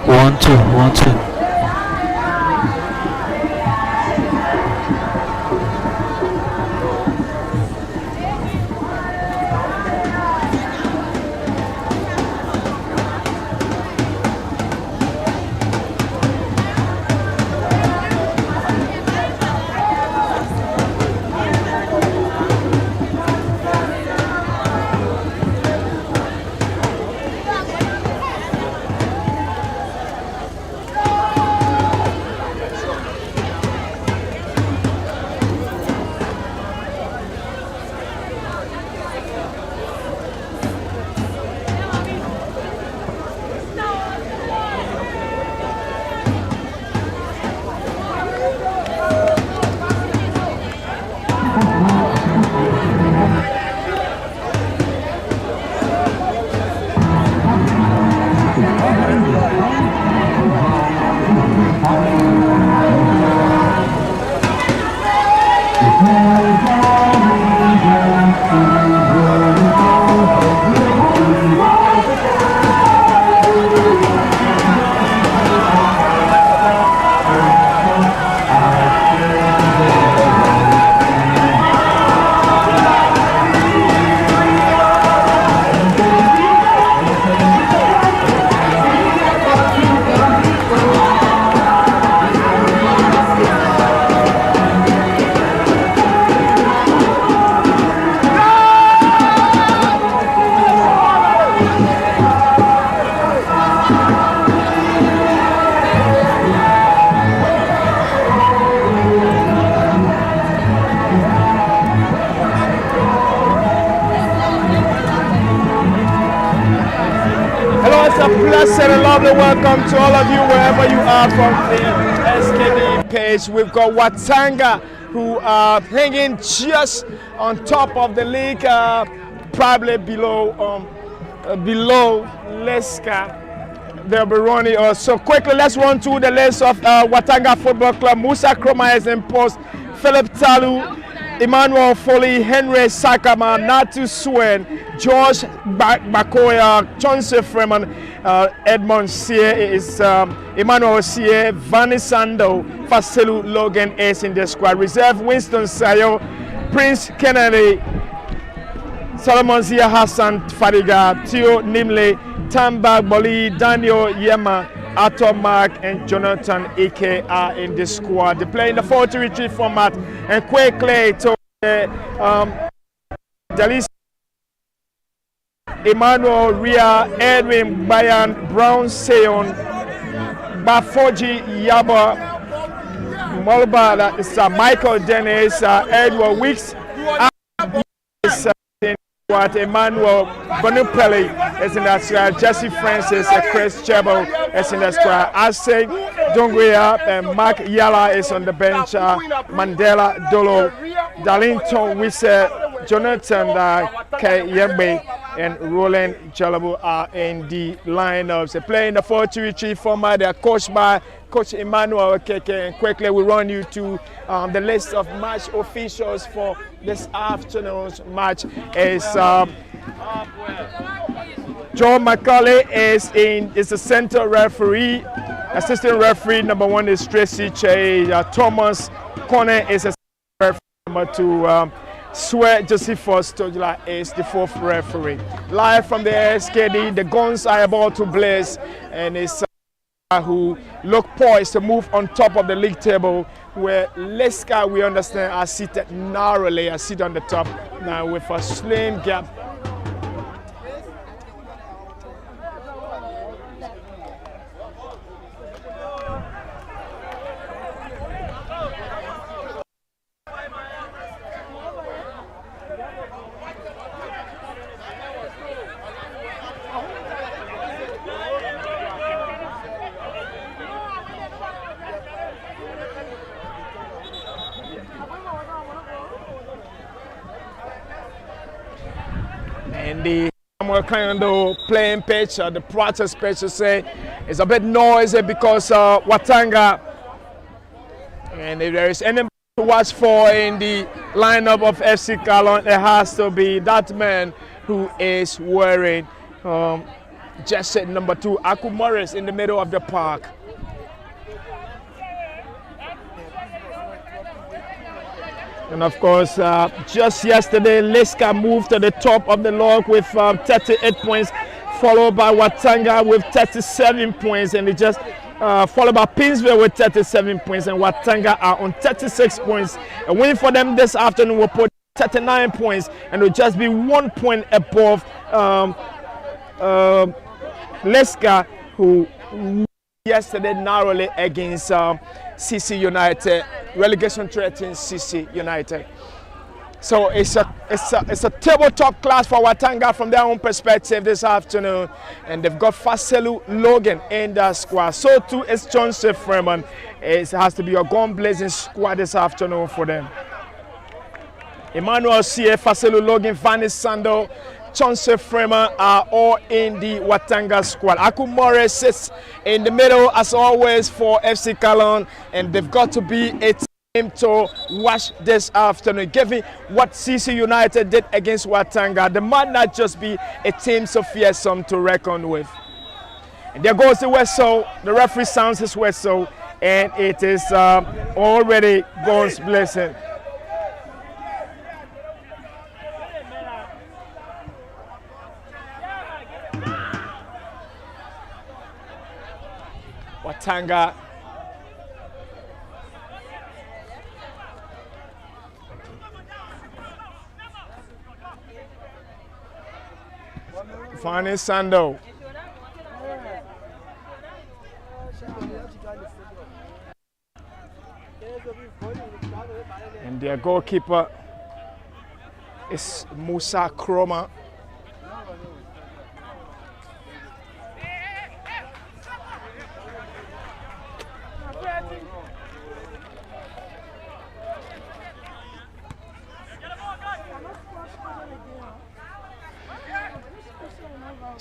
One, two, one, two. A blessed and lovely welcome to all of you wherever you are from the SKD page. We've got Watanga who are hanging just on top of the league, probably below Leska. they'll be running us. So quickly, let's run through the list of Watanga Football Club. Musa Kroma is in post. Philip Talu, Emmanuel Foley, Henry Sakama, Natu Swen, George Bakoya, Chauncey Freeman, Edmond Sie is Emmanuel Sie, Vanny Sando, Faselu Logan is in the squad. Reserve Winston Sayo, Prince Kennedy, Solomon Zia Hassan Fadiga, Theo Nimle, Tamba Boli, Daniel Yema, Ato Mark, and Jonathan Ike are in the squad. They play in the 4-3-3 format. And quickly to Dalis, Emmanuel Ria, Edwin Bayan, Brown Seon, Bafoji Yaba, Molba, that is Michael Dennis, Edward Weeks. What Emmanuel Bonupelli is in that squad, Jesse Francis, Chris Chebo is in that squad, Ase Donguya and Mark Yala is on the bench, Mandela Dolo, Darlington Wisse, Jonathan Kayembe, and Roland Jalabu are in the lineups. They play in the 4-3-3 format. They are coached by Coach Emmanuel Keke. And quickly we run you to the list of match officials for this afternoon's match. Is John Macaulay is the center referee. Assistant referee number 1 is Tracy Che. Thomas Corner is a referee. Number 2. Swear Josephus Tojula is the 4th referee. Live from the SKD, the guns are about to blaze, and it's who look poised to move on top of the league table, where Leska, we understand, are seated narrowly, are seated on the top now with a slim gap. And the kind of playing pitch, the practice pitch, to say, is a bit noisy because Watanga, and if there is anyone to watch for in the lineup of FC Kallon, it has to be that man who is wearing jersey number 2, Aku Morris, in the middle of the park. And of course, just yesterday, Leska moved to the top of the log with 38 points, followed by Watanga with 37 points, and they just followed by Pinsville with 37 points, and Watanga are on 36 points. A win for them this afternoon will put 39 points, and will just be 1 point above Leska, who yesterday narrowly against CC United, relegation threatening CC United. So it's a tabletop class for Watanga from their own perspective this afternoon, and they've got Faselu Logan in the squad. So too is Chauncey Freeman. It has to be a gun blazing squad this afternoon for them. Emmanuel Sie, Faselu Logan, Vanny Sando, Chauncey Freeman are all in the Watanga squad. Aku Morris sits in the middle as always for FC Kallon, and they've got to be a team to watch this afternoon. Given what CC United did against Watanga, they might not just be a team so fearsome to reckon with. And there goes the whistle. The referee sounds his whistle, and it is already guns blazing. Watanga Vanny Sando. And their goalkeeper is Musa Kroma.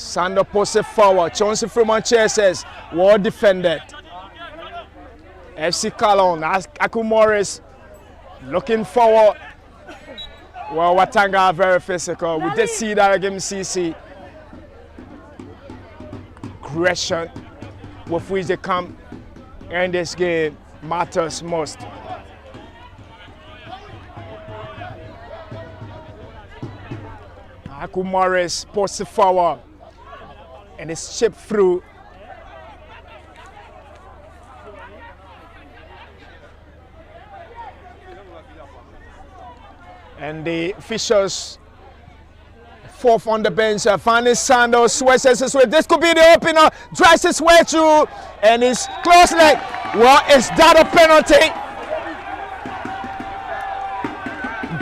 Sando posted forward. Chauncey Freeman chases. Well defended. FC Kallon. Aku Morris looking forward. Well, Watanga are very physical. We did see that against CC. Aggression with which they come in this game matters most. Aku Morris posted forward and it's chipped through. And the officials, fourth on the bench, finding Sando, sweats his way. This could be the opener, drives his way through, and it's close leg. Well, is that a penalty?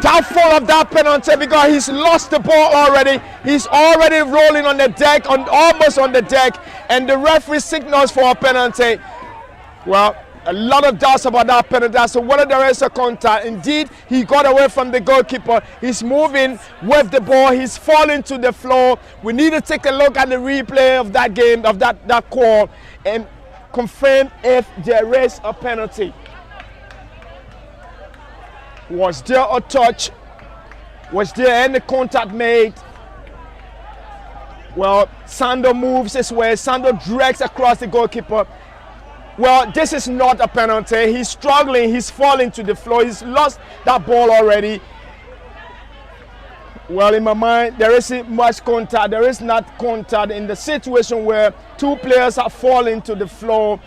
Doubtful of that penalty because he's lost the ball already. He's already rolling on the deck, almost on the deck, and the referee signals for a penalty. Well, a lot of doubts about that penalty. So whether there is a contact. Indeed, he got away from the goalkeeper. He's moving with the ball. He's falling to the floor. We need to take a look at the replay of that game, of that call, and confirm if there is a penalty. Was there a touch? Was there any contact made? Well, Sando moves his way. Sando drags across the goalkeeper. Well, this is not a penalty. He's struggling. He's falling to the floor. He's lost that ball already. Well, in my mind, there isn't much contact. There is not contact in the situation where two players are falling to the floor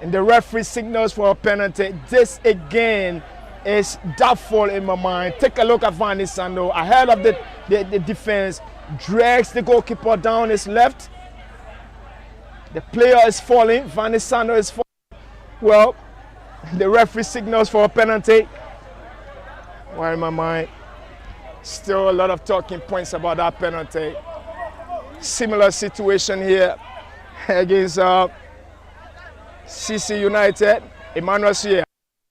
and the referee signals for a penalty. This again is doubtful in my mind. Take a look at Vanny Sando. Ahead of the defense, drags the goalkeeper down his left. The player is falling. Vanny Sando is falling. Well, the referee signals for a penalty. Well, in my mind, still a lot of talking points about that penalty. Similar situation here against CC United. Emmanuel here,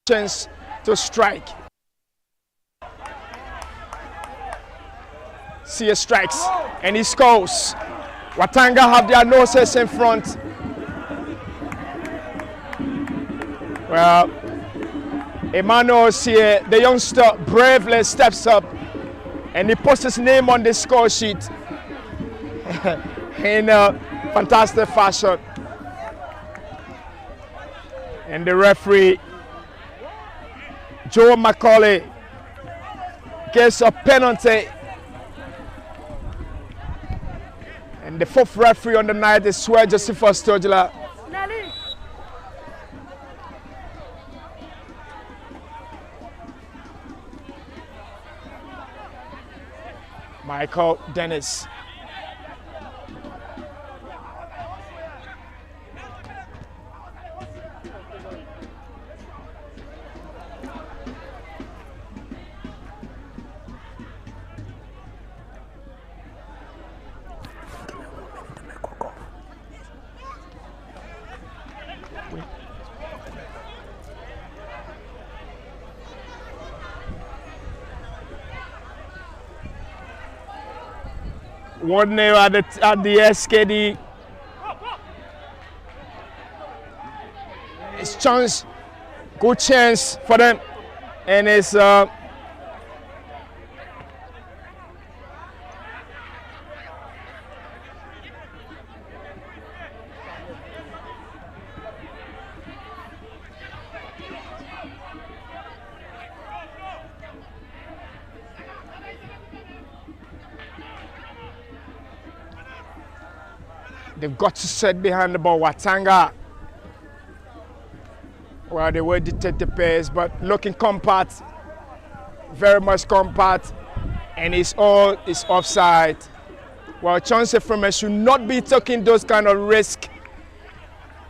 chance to strike. Sia strikes and he scores. Watanga have their noses in front. Well, Emmanuel here, the youngster, bravely steps up and he puts his name on the score sheet in a fantastic fashion. And the referee, Joe McCauley, gets a penalty. And the fourth referee on the night is Swear Josephus Sturgila. Michael Dennis. One nil at the SKD. It's chance, good chance for them, and it's they've got to set behind the ball. Watanga, well, they will dictate the pace, but looking compact, very much compact, and it's all is offside. Well, Chauncey Freeman should not be taking those kind of risks.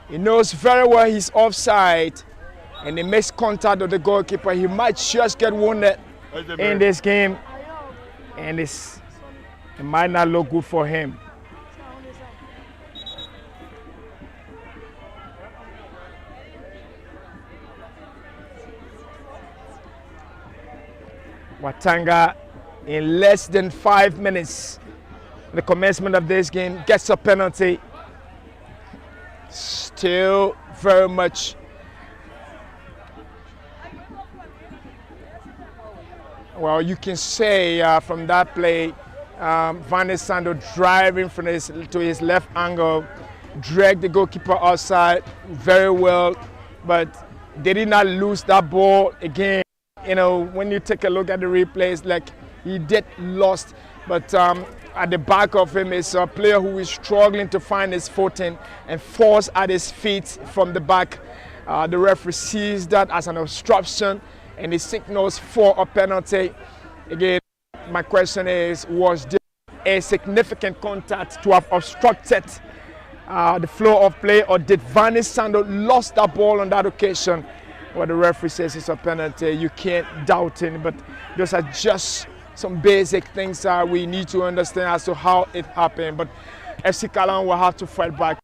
He knows very well he's offside, and he makes contact with the goalkeeper. He might just get wounded in this game, and it might not look good for him. Watanga, in less than 5 minutes, the commencement of this game, gets a penalty. Still very much well, you can say from that play, Van der Sando driving from to his left angle, dragged the goalkeeper outside very well, but they did not lose that ball again. You know, when you take a look at the replays, like he did lost, but at the back of him is a player who is struggling to find his footing and falls at his feet from the back. The referee sees that as an obstruction and he signals for a penalty. Again, my question is, was there a significant contact to have obstructed the flow of play, or did Van der Sando lost that ball on that occasion? Well, the referee says it's a penalty. You can't doubt it, but those are just some basic things that we need to understand as to how it happened. But FC Kallon will have to fight back.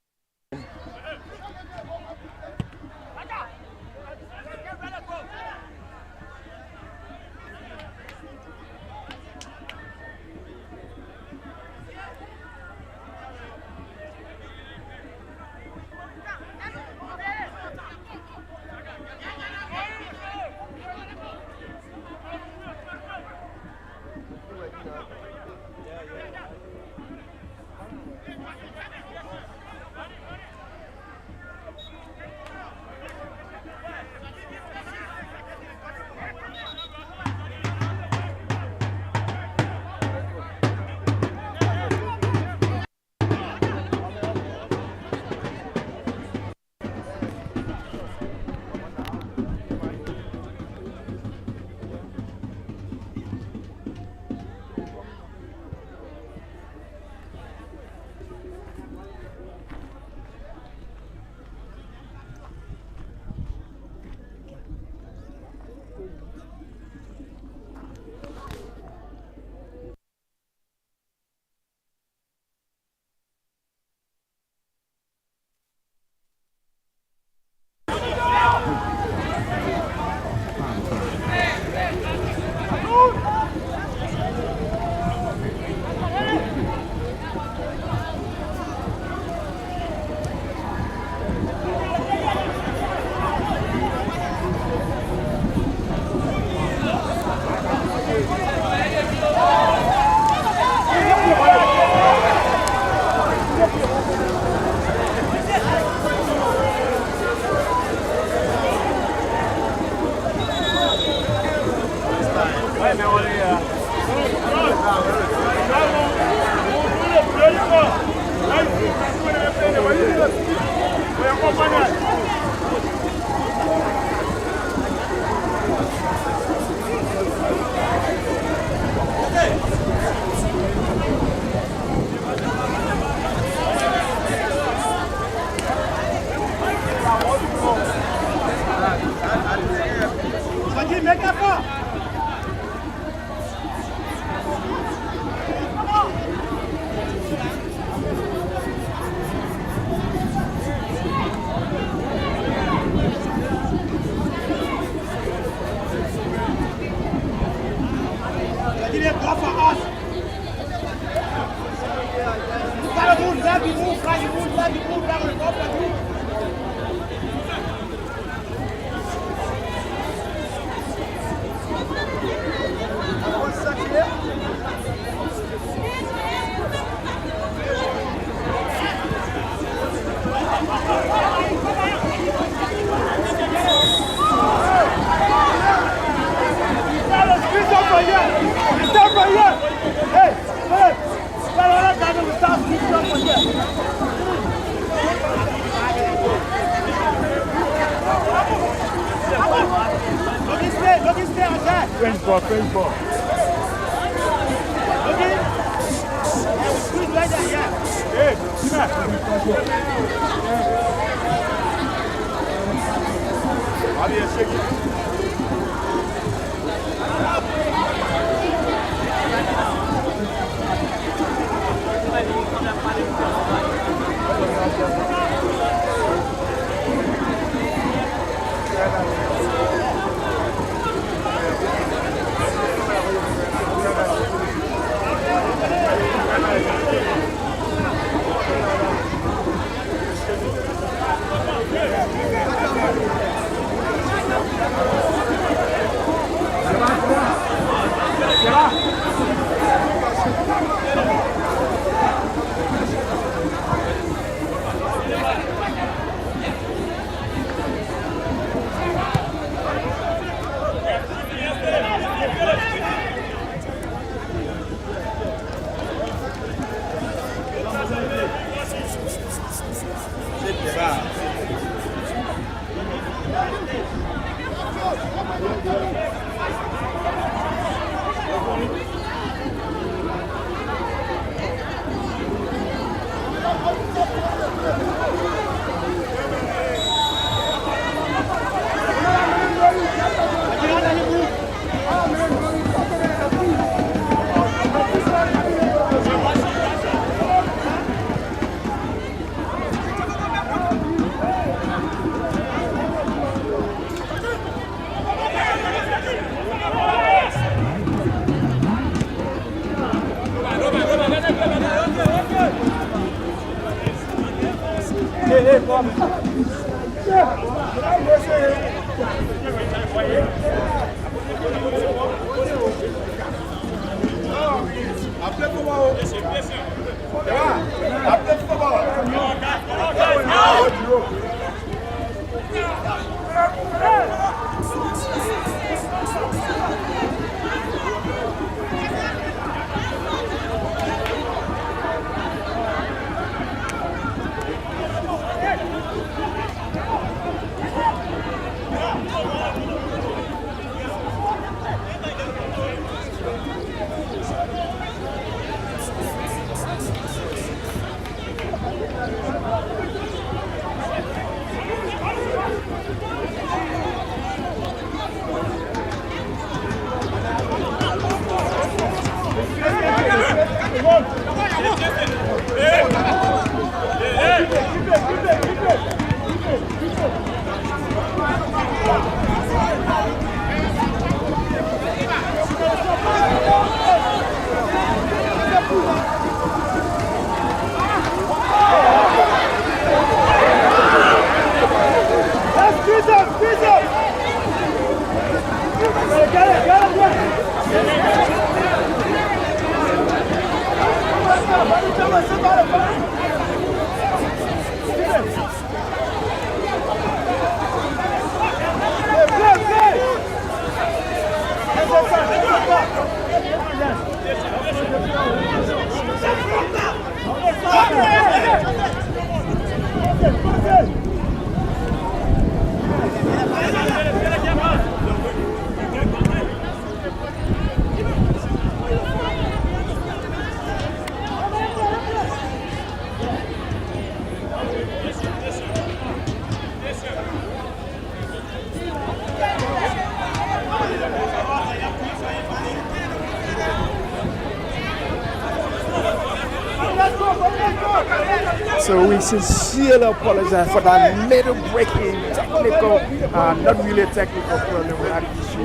So we sincerely apologize for that little breaking technical, not really a technical problem. We had issue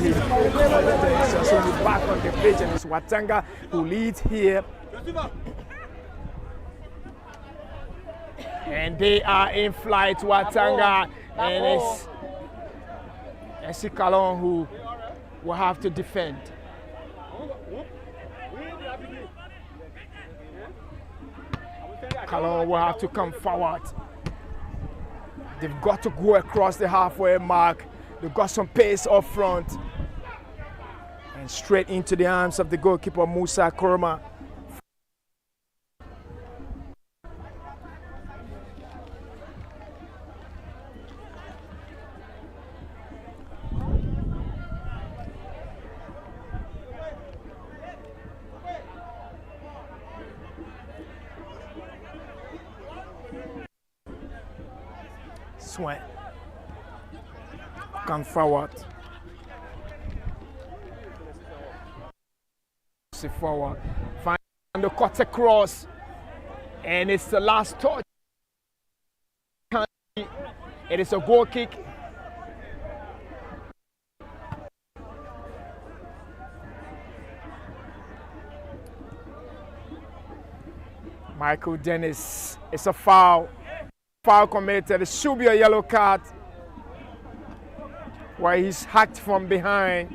with so we're back on the pitch, and it's Watanga who leads here. And they are in flight, Watanga, and it's FC Kallon who will have to defend. Kallon will have to come forward. They've got to go across the halfway mark. They've got some pace up front. And straight into the arms of the goalkeeper, Musa Koroma. Sweat. Come forward. See forward. Find the cut across. And it's the last touch. It is a goal kick. Michael Dennis. It's a foul. Foul committed. It should be a yellow card where he's hacked from behind.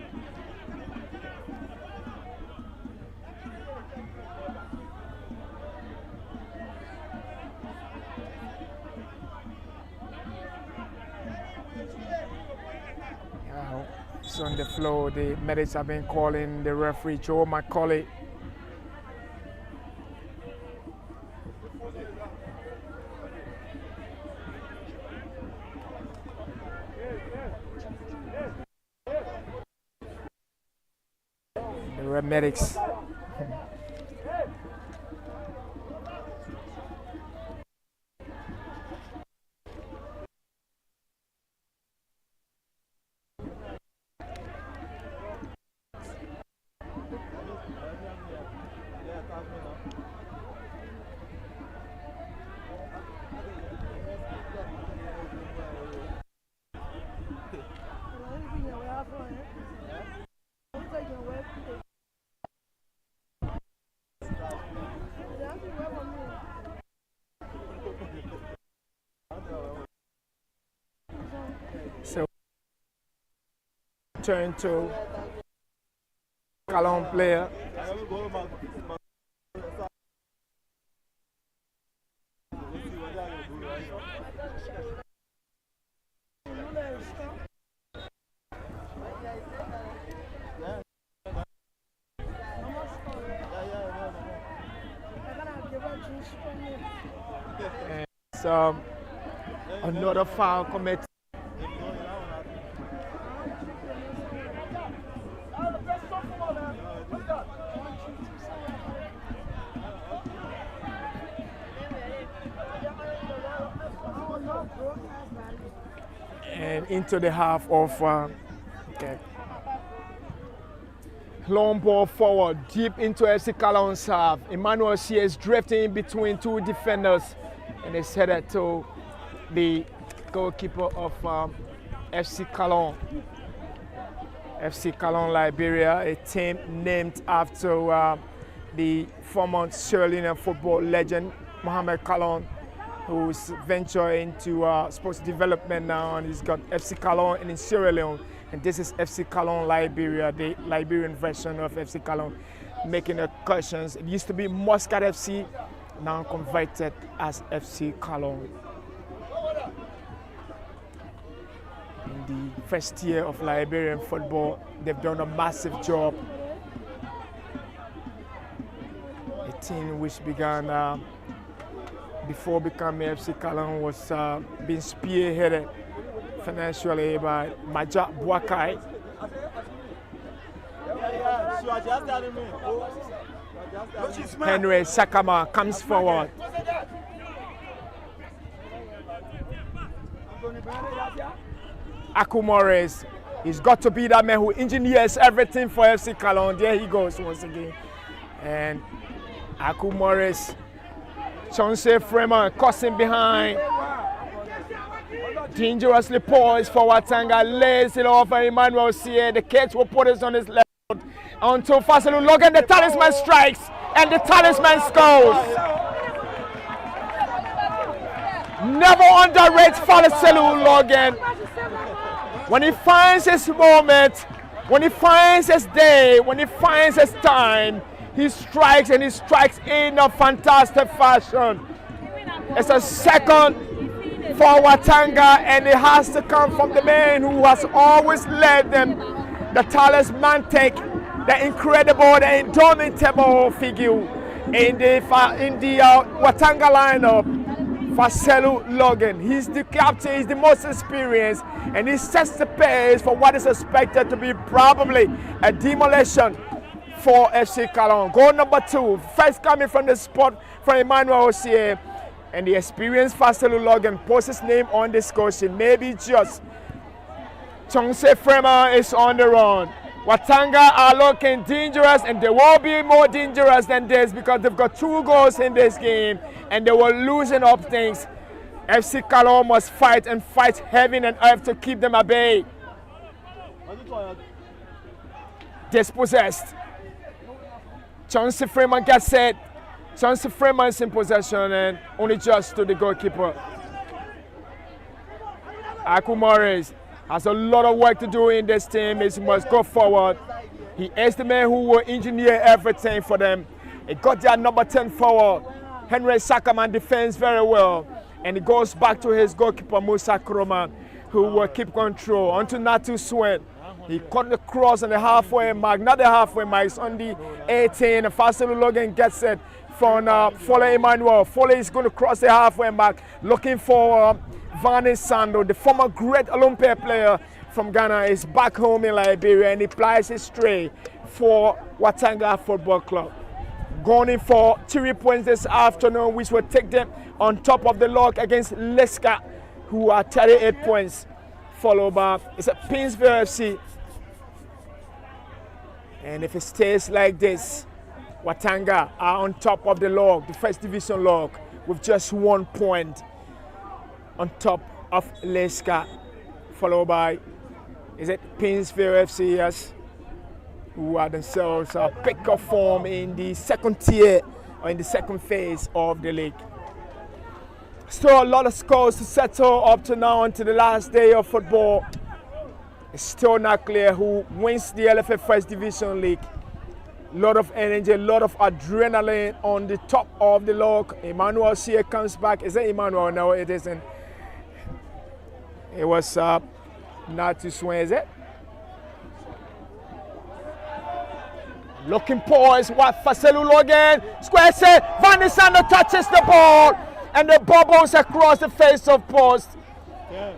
It's on the floor. The medics have been calling the referee, Joe McCauley. Red Medics. So turn to Kallon player. And so another foul committed. And into the half of long ball forward, deep into FC Kallon's half. Emmanuel C is drifting in between two defenders, and it's headed to the goalkeeper of FC Kallon. FC Kallon Liberia, a team named after the former Sierra Leonean football legend Mohamed Kallon, who's ventured into sports development now, and he's got FC Kallon in Sierra Leone, and this is FC Kallon Liberia, the Liberian version of FC Kallon, making incursions. It used to be Muscat FC, now converted as FC Kallon. In the first year of Liberian football, they've done a massive job. A team which began before becoming FC Kallon was being spearheaded financially by Majak Buakai. Henry Sakama comes forward. Aku Morris, he's got to be that man who engineers everything for FC Kallon. There he goes once again. And Aku Morris, Chauncey Freeman crossing behind. Dangerously poised for Watanga, lays it off for Emmanuel C. The catch will put us on his left until Faselu Logan, the talisman strikes, and the talisman scores. Never underrate Faselu Logan. When he finds his moment, when he finds his day, when he finds his time, he strikes, and he strikes in a fantastic fashion. It's a second for Watanga, and it has to come from the man who has always led them, the talismanic, the incredible, the indomitable figure in the Watanga lineup, Faselu Logan. He's the captain, he's the most experienced, and he sets the pace for what is expected to be probably a demolition for FC Kallon. Goal number 2, first coming from the spot from Emmanuel Osie, and the experienced Faselu Logan posts his name on the score sheet. Maybe just Chauncey Freeman is on the run. Watanga are looking dangerous, and they will be more dangerous than this because they've got 2 goals in this game, and they were losing up things. FC Kallon must fight, and fight heaven and earth to keep them at bay. Dispossessed. Chauncey Freeman gets set. Chauncey Freeman is in possession, and only just to the goalkeeper. Aku Morris has a lot of work to do in this team. He must go forward. He is the man who will engineer everything for them. He got their number 10 forward. Henry Sakaman defends very well. And he goes back to his goalkeeper, Musa Kroma, who will keep control. Onto Natu Swen. He caught the cross on the halfway mark. Not the halfway mark, it's on the 18. Faselu Logan gets it from Fole Emmanuel. Fole is going to cross the halfway mark, looking for Vani Sando, the former great Olympic player from Ghana is back home in Liberia, and he plies his tray for Watanga Football Club. Going in for 3 points this afternoon, which will take them on top of the log against Leska, who are 38 points, followed by it's a Pinsville FC. And if it stays like this, Watanga are on top of the log, the first division log, with just 1 point on top of Leska, followed by is it Pinsville FC, yes, who are themselves pick up form in the second tier or in the second phase of the league. Still a lot of scores to settle up to now until the last day of football. It's still not clear who wins the LFA First Division League. A lot of energy, a lot of adrenaline on the top of the log. Emmanuel Sia comes back. Is it Emmanuel? No, it isn't. It was not too swing, is it? Looking poised, what Faselu Logan, square set, Van der Sande touches the ball, and the ball bobbles across the face of post. Yeah.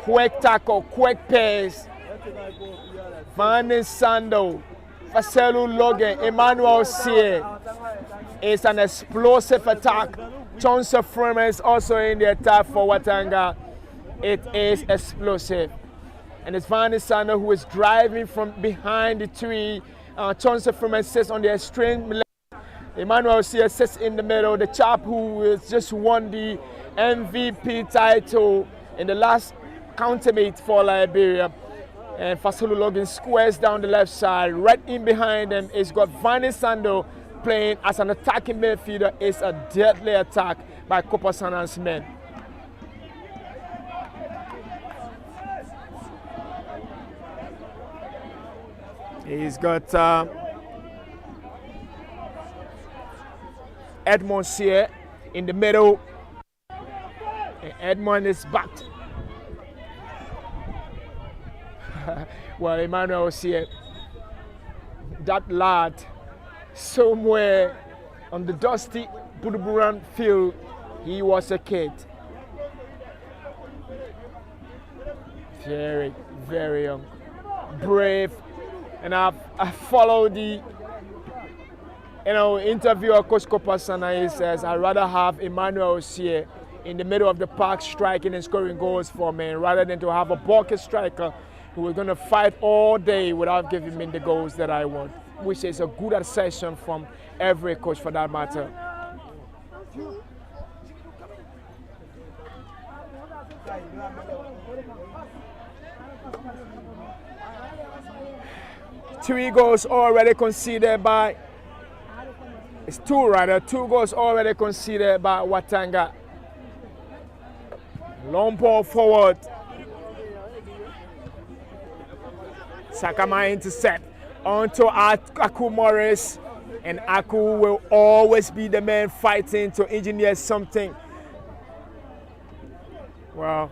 Quick tackle, quick pace. Van der Sande, Faselu Logan, Emmanuel Sie. It's an explosive attack. Johnson Freeman is also in the attack for Watanga. It is explosive. And it's Van der Sande who is driving from behind the tree. Johnson Freeman sits on the extreme left. Emmanuel Sie sits in the middle. The chap who has just won the MVP title in the last county meet for Liberia. And Fasulu Logan squares down the left side. Right in behind him is got Van der Sande playing as an attacking midfielder. It's a deadly attack by Kopasanan's men. He's got Edmond here in the middle. And Edmond is backed. Well, Emmanuel here, that lad, somewhere on the dusty Buduburan field, he was a kid. Very, very young, brave. And I followed the interview of Coach Kopasana. He says, I'd rather have Emmanuel here in the middle of the park striking and scoring goals for me, rather than to have a bulky striker who is going to fight all day without giving me the goals that I want, which is a good assertion from every coach for that matter. Three goals already conceded by, it's two rather, 2 goals already conceded by Watanga. Long ball forward. Sakama intercept onto Aku Morris, and Aku will always be the man fighting to engineer something. Well,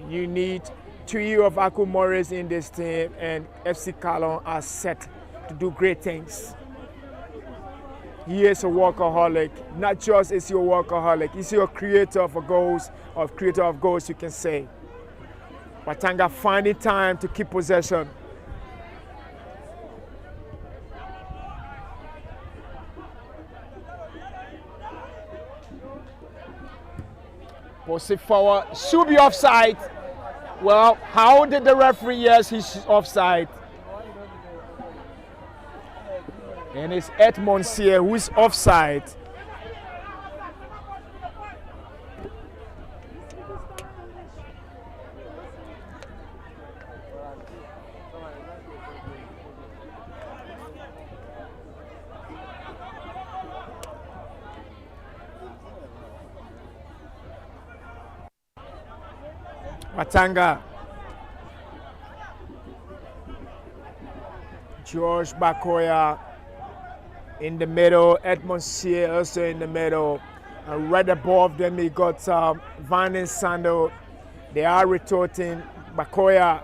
you need 3 of Aku Morris in this team, and FC Kallon are set to do great things. He is a workaholic. Not just is he a workaholic, he's your creator of goals, you can say. Watanga finding time to keep possession. Post it forward, should be offside. Well, how did the referee yes he's offside? And it's Edmond here who is offside. Watanga. George Bakoya in the middle, Edmond Shea also in the middle. And right above them, we got Van der Sande. They are retorting. Bakoya,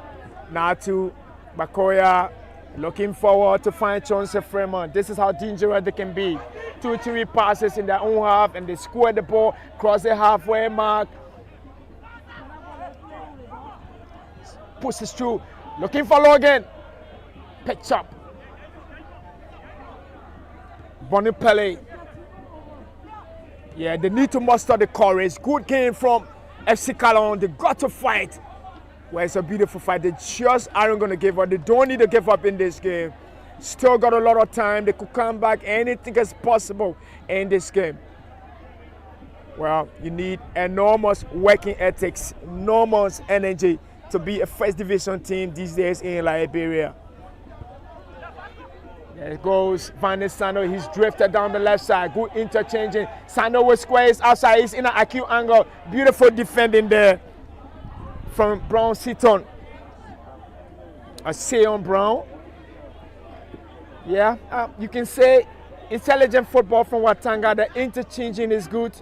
Natu, Bakoya looking forward to find Chauncey Freeman. This is how dangerous they can be. 2-3 passes in their own half, and they score the ball, cross the halfway mark. pushes through, looking for Logan. Pitch up. Bonnie Pele. Yeah, they need to muster the courage. Good game from FC Kallon. They got to fight. Well, it's a beautiful fight. They just aren't going to give up. They don't need to give up in this game. Still got a lot of time. They could come back. Anything is possible in this game. Well, you need enormous working ethics, enormous energy to be a first division team these days in Liberia. There goes Van der Sando. He's drifted down the left side. Good interchanging. Sando will square his outside. He's in an acute angle. Beautiful defending there from Brown Seaton. Seon Brown. Yeah, you can say intelligent football from Watanga. The interchanging is good.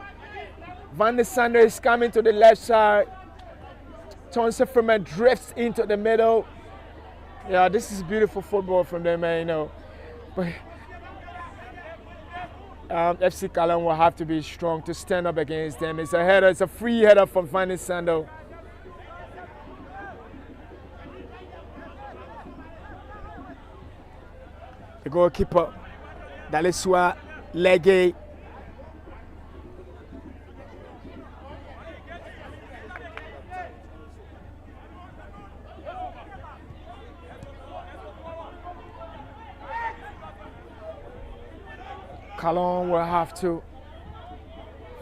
Van der Sando is coming to the left side. Thompson Freeman drifts into the middle. Yeah, this is beautiful football from them, man, you know. But FC Kallon will have to be strong to stand up against them. It's a header, it's a free header from Van der Sando. The goalkeeper, Daleswa Lege. Kallon will have to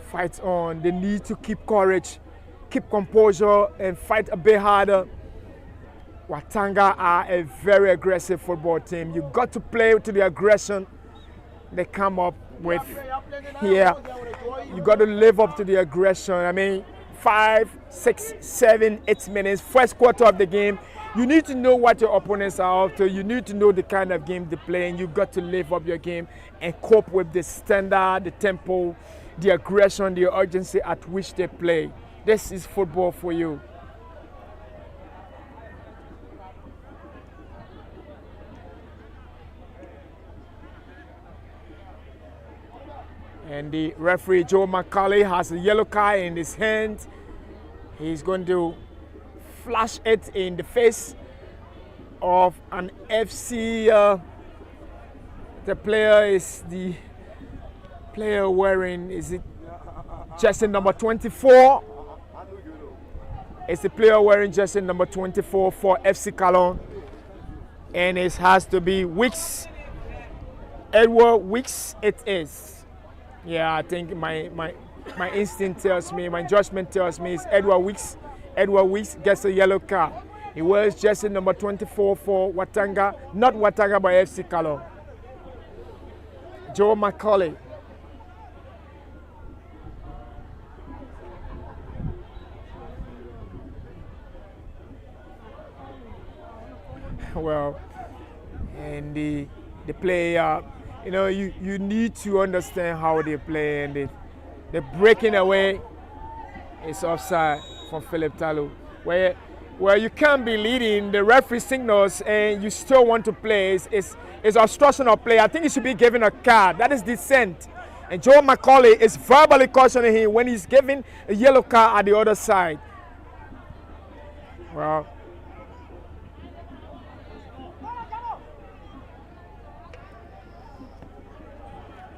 fight on. They need to keep courage, keep composure, and fight a bit harder. Watanga are a very aggressive football team. You got to play to the aggression they come up with here. You got to live up to the aggression. I mean, 5, 6, 7, 8 minutes, first quarter of the game. You need to know what your opponents are up to. You need to know the kind of game they play, and you got to live up your game and cope with the standard, the tempo, the aggression, the urgency at which they play. This is football for you. And the referee, Joe McCauley, has a yellow card in his hand. He's going to flash it in the face of an FC. The player is the player wearing, is it jersey number 24? It's the player wearing jersey number 24 for FC Kallon. And it has to be Weeks. Edward Weeks it is. Yeah, I think my instinct tells me, my judgment tells me it's Edward Weeks. Edward Weeks gets a yellow card. He wears jersey number 24 for Watanga, not Watanga, but FC Kallon. Joe McCauley. Well, and the player, you know, you need to understand how they play, and they're breaking away. It's offside from Philip Talo, where you can't be leading, the referee signals, and you still want to play. It's obstruction of play. I think he should be given a card. That is dissent. And Joe McCauley is verbally cautioning him when he's giving a yellow card at the other side. Well,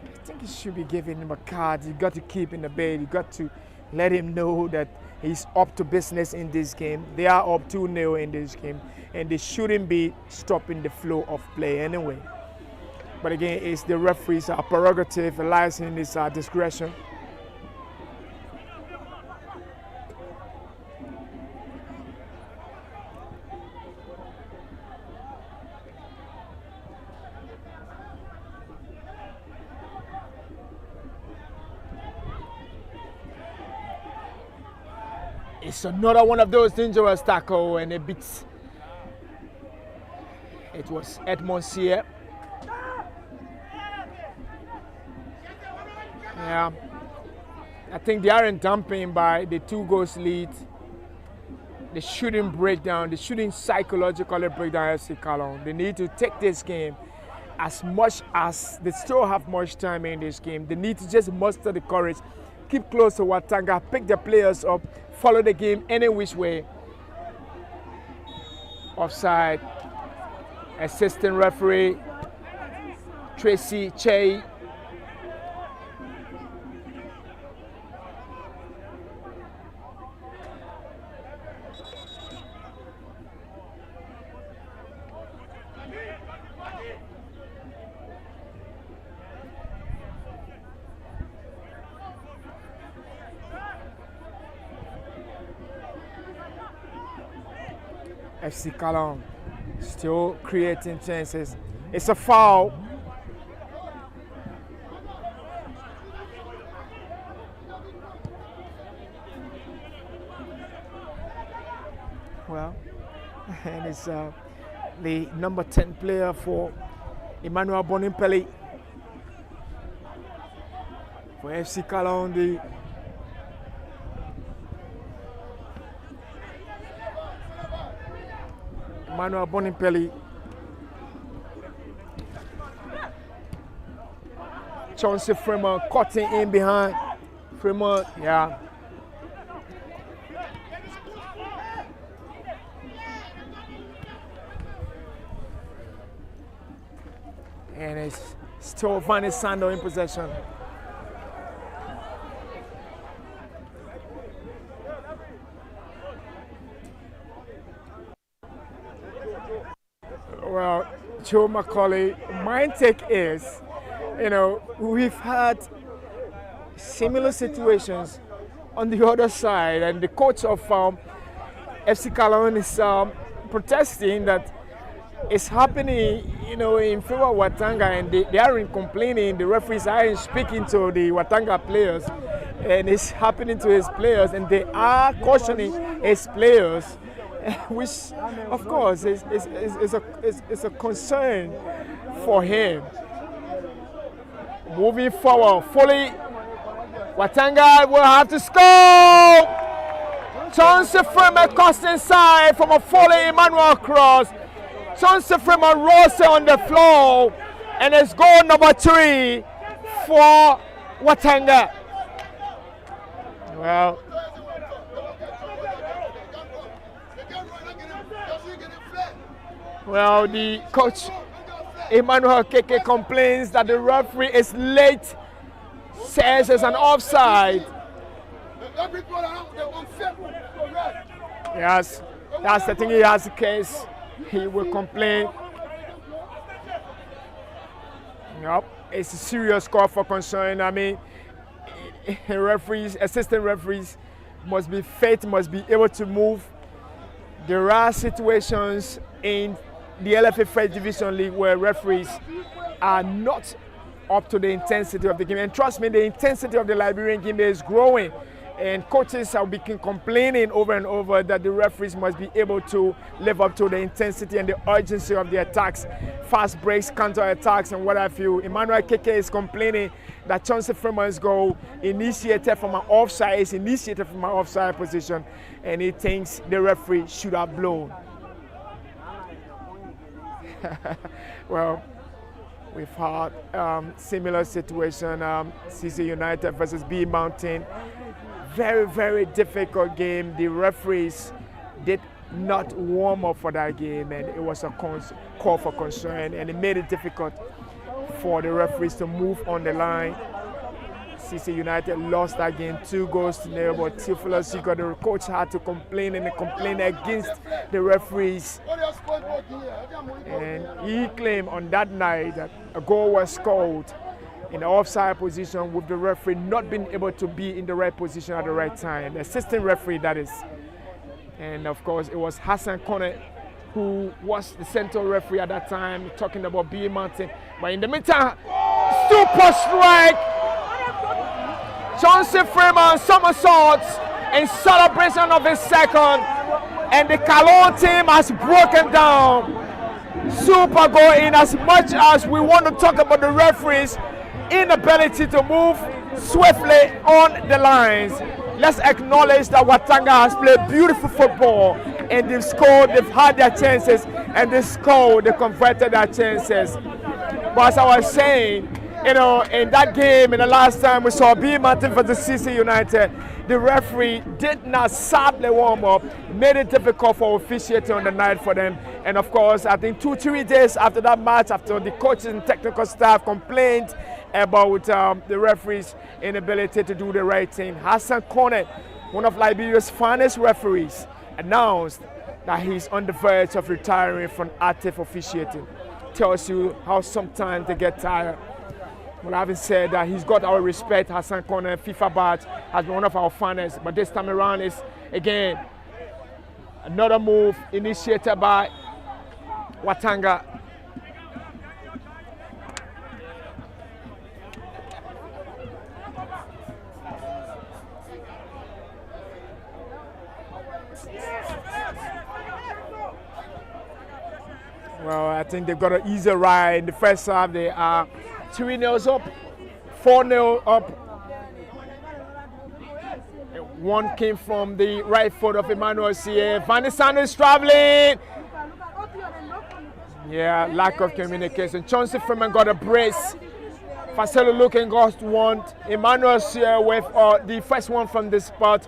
I think he should be giving him a card. You got to keep in the bait. You got to let him know that he's up to business in this game. They are up 2-0 in this game, and they shouldn't be stopping the flow of play anyway. But again, it's the referee's prerogative, lies in his discretion. It's another one of those dangerous tackle, and it beats. It was Edmond Sier. Yeah, I think they aren't dumping by the 2 goals lead. They shouldn't break down. They shouldn't psychologically break down FC Kallon. They need to take this game as much as they still have much time in this game. They need to just muster the courage, keep close to Watanga, pick the players up, follow the game any which way. Offside. Assistant referee Tracy Che. FC Kallon still creating chances. It's a foul. Well, and it's the number 10 player for Emmanuel Bonimpelli for FC Kallon. The Emmanuel Bonimpelli. Chauncey Freeman cutting in behind. Freeman, yeah. And it's still Vanny Sando in possession. Well, Joe Macaulay, my take is, we've had similar situations on the other side, and the coach of FC Kallon is protesting that it's happening, in favor of Watanga, and they aren't complaining. The referees aren't speaking to the Watanga players, and it's happening to his players, and they are cautioning his players, which, of course, is a concern for him. Moving forward, fully, Watanga will have to score. Chauncey Freeman cuts inside from a Foley Emmanuel cross. Chauncey Freeman rolls it on the floor, and it's goal number 3 for Watanga. Well, the coach Emmanuel Keke complains that the referee is late, says it's an offside. Yes, that's the thing. He has a case. He will complain. Nope, it's a serious call for concern. I mean, referees, assistant referees must be able to move. There are situations in the LFA First Division League where referees are not up to the intensity of the game. And trust me, the intensity of the Liberian game is growing. And coaches have been complaining over and over that the referees must be able to live up to the intensity and the urgency of the attacks, fast breaks, counter-attacks, and what have you. Emmanuel Keke is complaining that Chauncey Freeman's goal initiated from an offside position, and he thinks the referee should have blown. Well, we've had similar situation, CC United versus B Mountain. Very, very difficult game. The referees did not warm up for that game, and it was a call for concern, and it made it difficult for the referees to move on the line. CC United lost that game 2-0, but Theophilus Zico, the coach, had to complain against the referees. And he claimed on that night that a goal was scored in the offside position with the referee not being able to be in the right position at the right time. The assistant referee, that is. And of course, it was Hassan Kone who was the central referee at that time, talking about B Mountain. But in the meantime, super strike! Chauncey Freeman somersaults in celebration of his second, and the Kallon team has broken down. Super goal in. As much as we want to talk about the referees' inability to move swiftly on the lines, let's acknowledge that Watanga has played beautiful football, and they've scored, they've had their chances, and they scored, they converted their chances. But as I was saying, in that game, in the last time we saw B Mountain versus CC United, the referee did not sadly warm up, made it difficult for officiating on the night for them, And of course, I think 2-3 days after that match, after the coaches and technical staff complained about the referees' inability to do the right thing, Hassan Kallon, one of Liberia's finest referees, announced that he's on the verge of retiring from active officiating. Tells you how sometimes they get tired. Well, having said that, he's got our respect. Hassan Kallon, FIFA badge, has been one of our finest. But this time around is, again, another move initiated by Watanga. Well, I think they've got an easy ride. In the first half, they are 3-0 up, 4-0 up. One came from the right foot of Emmanuel Cie. Van de Sande is traveling. Yeah, lack of communication. Chauncey Freeman got a brace. Faselo looking got one. Emmanuel Cie with the first one from the spot.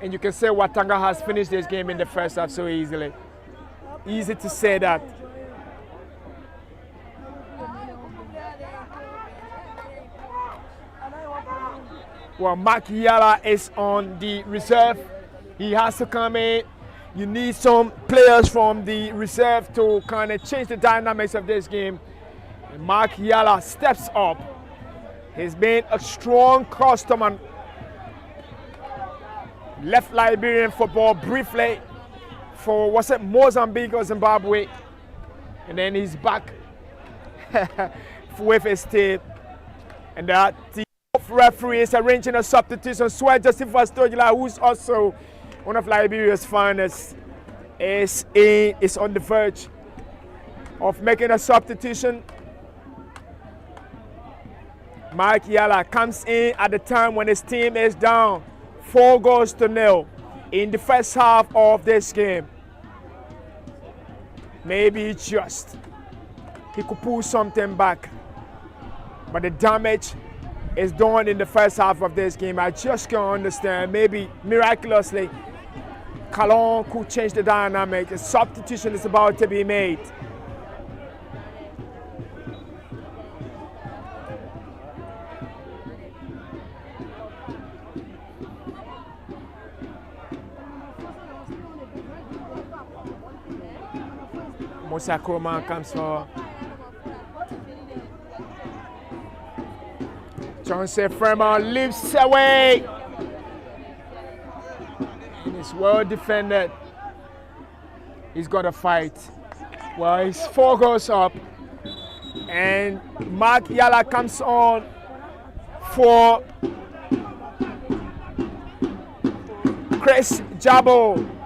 And you can say Watanga has finished this game in the first half so easily. Easy to say that. Well, Mark Yala is on the reserve. He has to come in. You need some players from the reserve to kind of change the dynamics of this game. And Mark Yala steps up. He's been a strong customer. Left Liberian football briefly for, was it Mozambique or Zimbabwe? And then he's back with his team. And that the referee is arranging a substitution. Sweat Joseph Astojila, who's also one of Liberia's finest, is on the verge of making a substitution. Mike Yala comes in at the time when his team is down 4-0 in the first half of this game. Maybe just he could pull something back, but the damage is done in the first half of this game. I just can't understand. Maybe miraculously, Kallon could change the dynamic. A substitution is about to be made. Musa Kroman comes for. Chauncey Freeman leaps away. And it's well defended. He's got to fight. Well, he's 4 goals up. And Mark Yala comes on for Chris Jabo.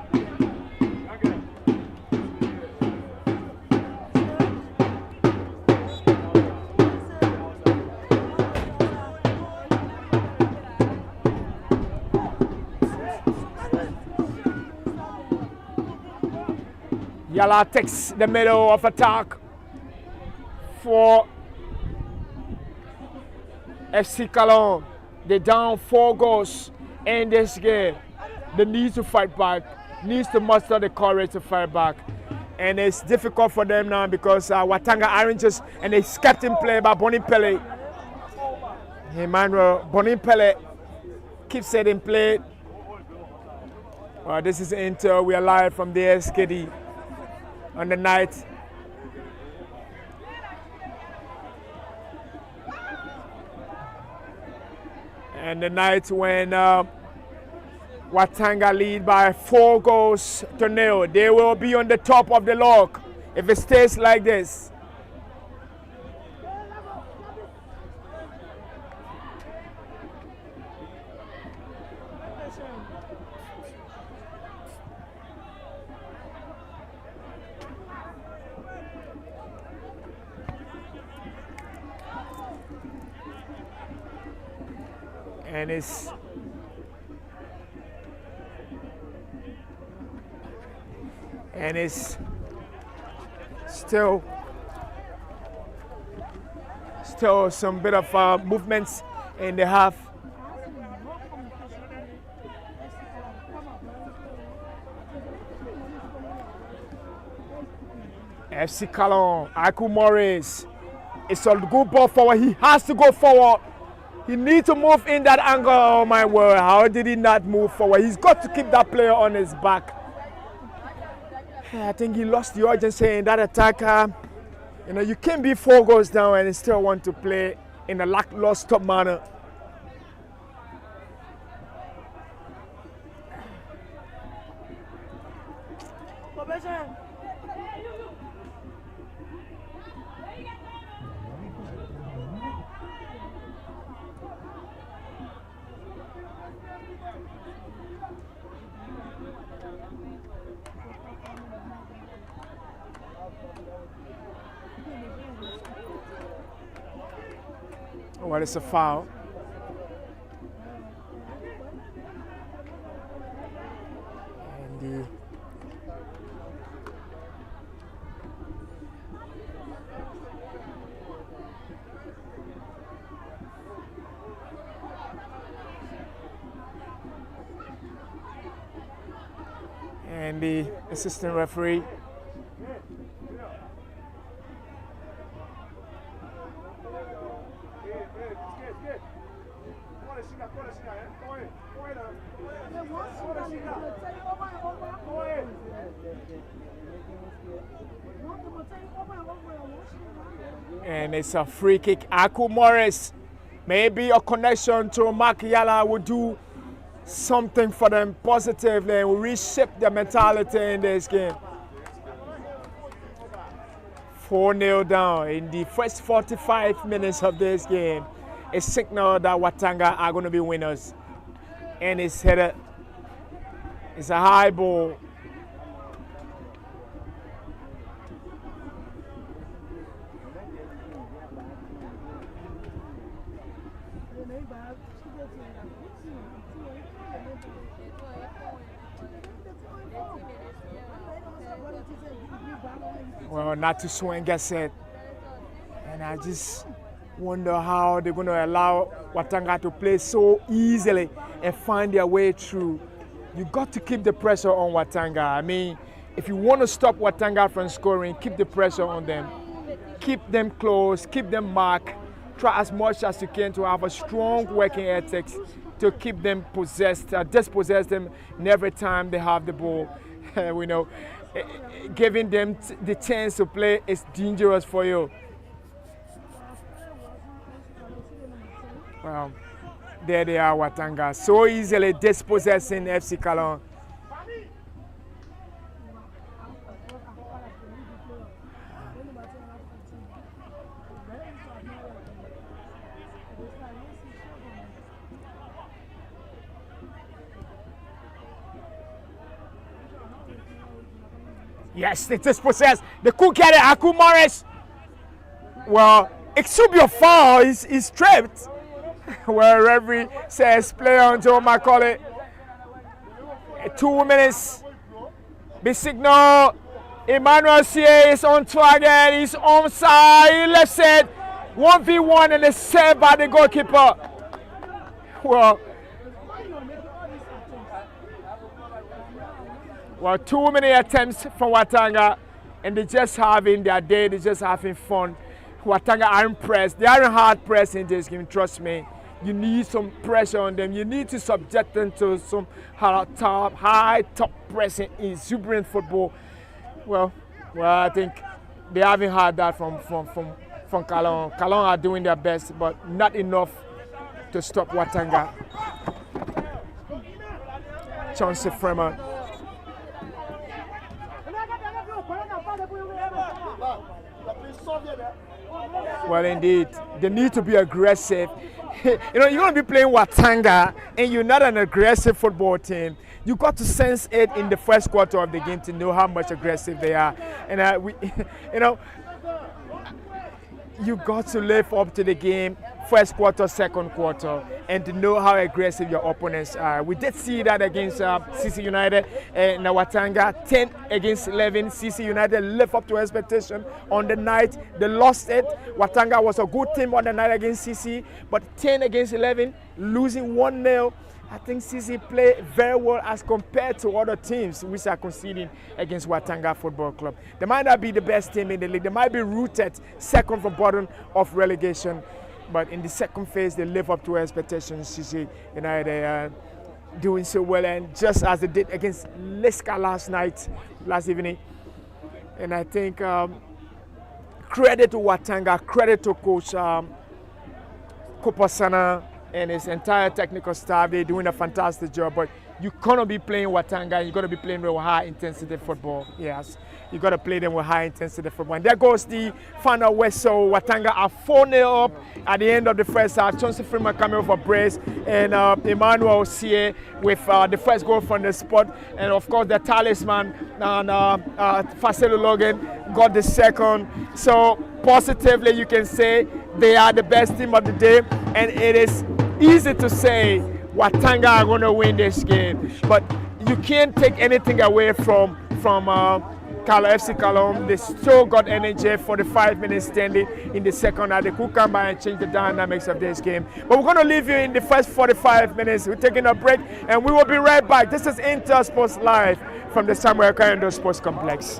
Yala takes the middle of attack for FC Kallon. They're down 4 goals in this game. They need to fight back, needs to muster the courage to fight back. And it's difficult for them now because Watanga arranges and it's kept in play by Bonimpele. Emmanuel Bonimpele keeps it in play. This is Inter. We are live from the SKD. On the night. And the night when Watanga lead by 4-0. They will be on the top of the log if it stays like this. And it's still some bit of movements in the half. FC Kallon, Aku Morris. It's a good ball forward. He has to go forward. He needs to move in that angle. Oh my word, how did he not move forward? He's got to keep that player on his back. I think he lost the urgency in that attack. You know, you can't be 4 goals down and still want to play in a lackluster manner. Well, it's a foul. And the assistant referee and it's a free kick. Aku Morris, maybe a connection to Mark Yala will do something for them positively and will reshape their mentality in this game. 4-0 down in the first 45 minutes of this game. A signal that Watanga are going to be winners. And it's headed. It's a high ball. Well, not to swing gets it. And I just wonder how they're going to allow Watanga to play so easily and find their way through. You got to keep the pressure on Watanga. I mean, if you want to stop Watanga from scoring, keep the pressure on them. Keep them close, keep them marked. Try as much as you can to have a strong working ethics to keep them possessed, dispossess them in every time they have the ball. We know, giving them the chance to play is dangerous for you. Well, there they are, Watanga, so easily dispossessing FC Kallon. Yes, they dispossessed. They could get it, Aku Morris. Well, it should be a foul. He's tripped. Well, referee says play on Joe Macaulay. 2 minutes. Big signal. Emmanuel Sier is on target. He's onside. Left side. 1v1 and it's saved by the goalkeeper. Well, too many attempts from Watanga, and they're just having their day. They're just having fun. Watanga aren't pressed. They aren't hard pressed in this game. Trust me. You need some pressure on them. You need to subject them to some high top pressing, exuberant football. Well, I think they haven't had that from Kallon. Kallon are doing their best, but not enough to stop Watanga. Chauncey Freeman. Well, indeed, they need to be aggressive. You know, you're going to be playing Watanga, and you're not an aggressive football team. You got to sense it in the first quarter of the game to know how much aggressive they are. And you know, you got to live up to the game, first quarter, second quarter, and to know how aggressive your opponents are. We did see that against CC United and Watanga, 10 against 11. CC United lived up to expectation on the night. They lost it. Watanga was a good team on the night against CC, but 10 against 11, losing 1-0. I think CC play very well as compared to other teams which are conceding against Watanga Football Club. They might not be the best team in the league. They might be rooted second from bottom of relegation. But in the second phase, they live up to expectations. CC United, they are doing so well. And just as they did against Liska last evening. And I think credit to Watanga, credit to Coach Kopasana and his entire technical staff. They're doing a fantastic job. But you cannot be playing Watanga and you're going to be playing with high intensity football. Yes, you got to play them with high intensity football. And there goes the final whistle. Watanga are 4-0 up at the end of the first half. Chauncey Freeman coming over brace and Emmanuel Sie with the first goal from the spot. And of course the talisman and Faselu Logan got the second. So positively you can say they are the best team of the day, and it is easy to say Watanga are going to win this game, but you can't take anything away from FC Kallon. They still got energy for the 5 minutes standing in the second half. They could come by and change the dynamics of this game. But we're going to leave you in the first 45 minutes. We're taking a break, and we will be right back. This is Inter Sports Live from the Samuel Kayando Sports Complex.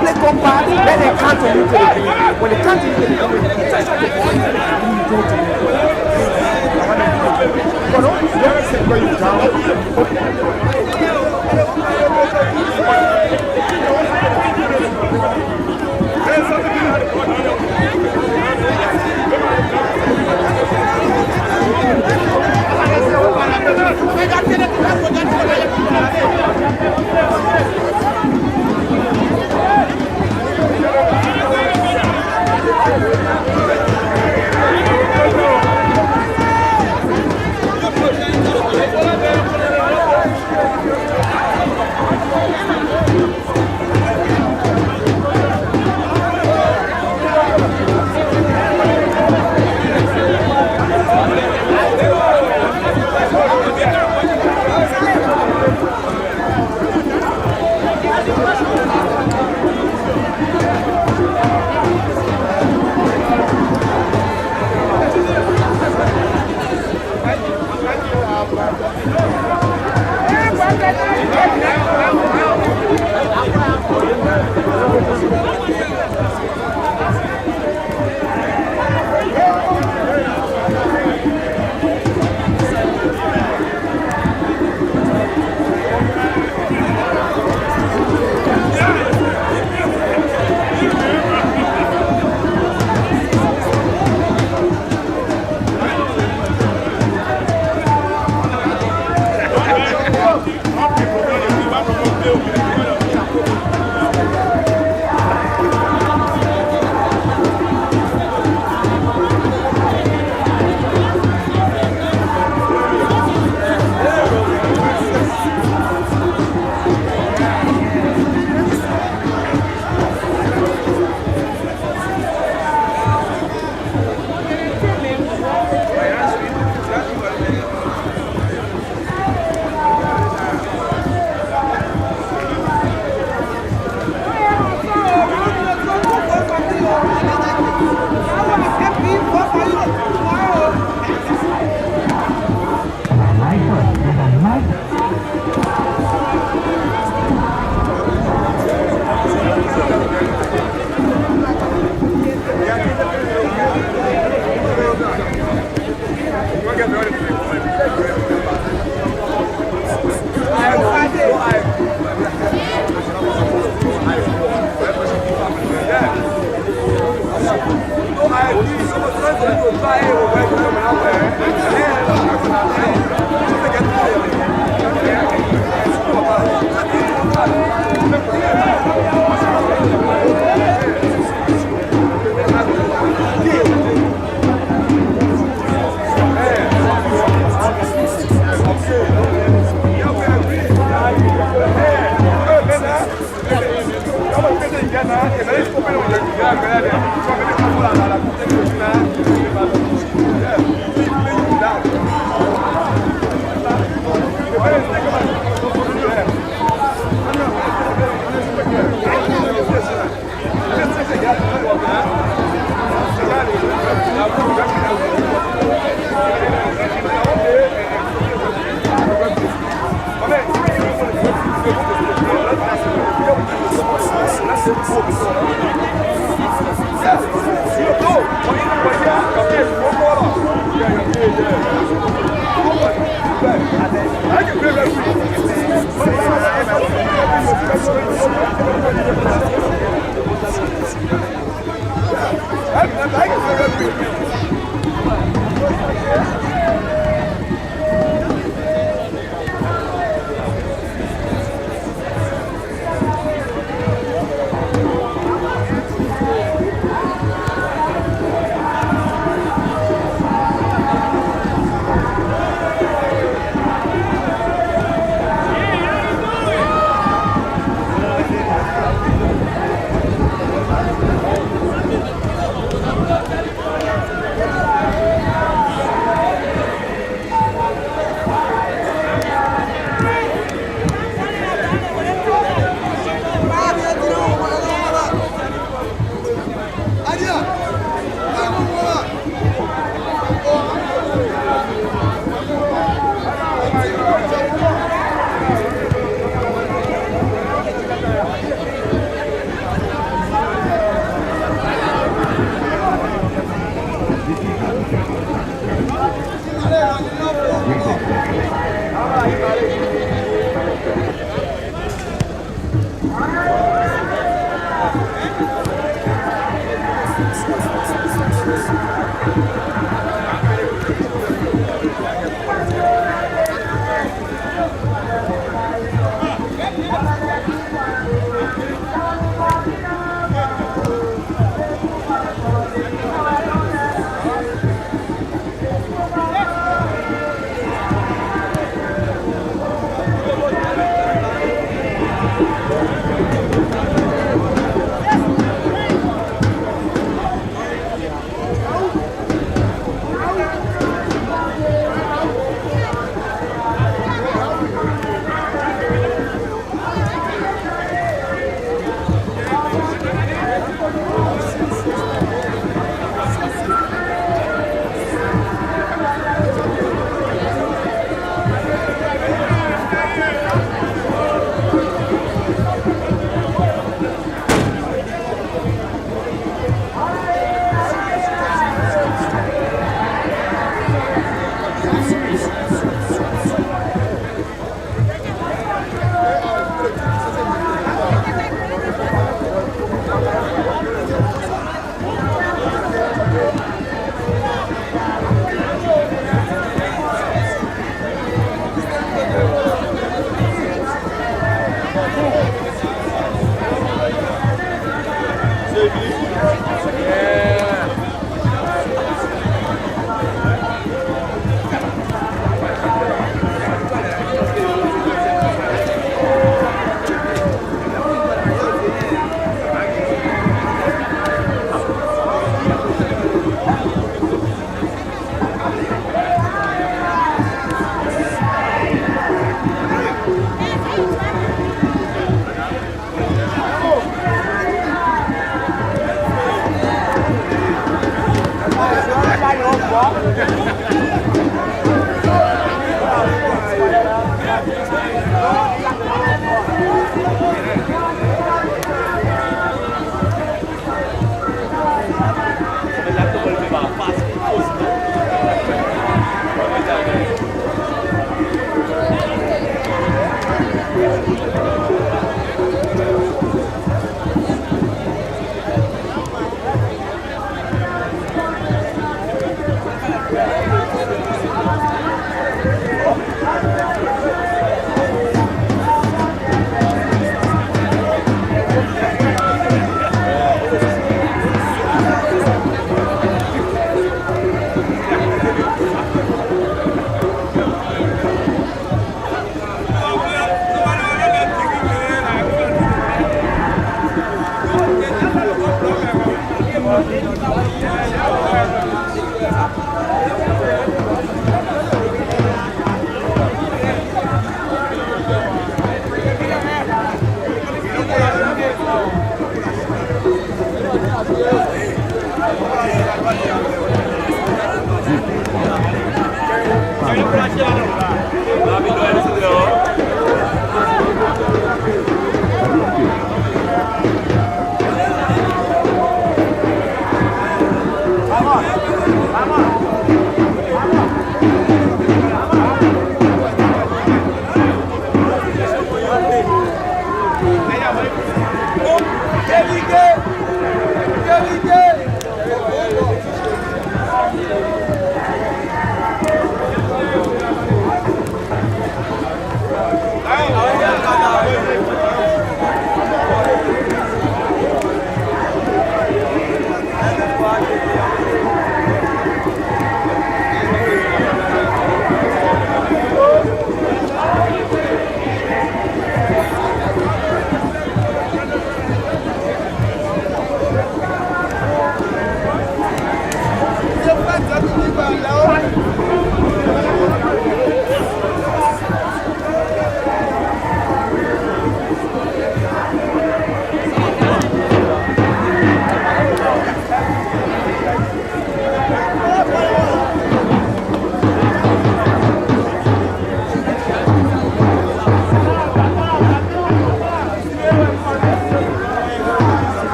Play compact, then they can't move to the game. When they can't move to the game, it's just like a ball, you go to the game. But don't where you down.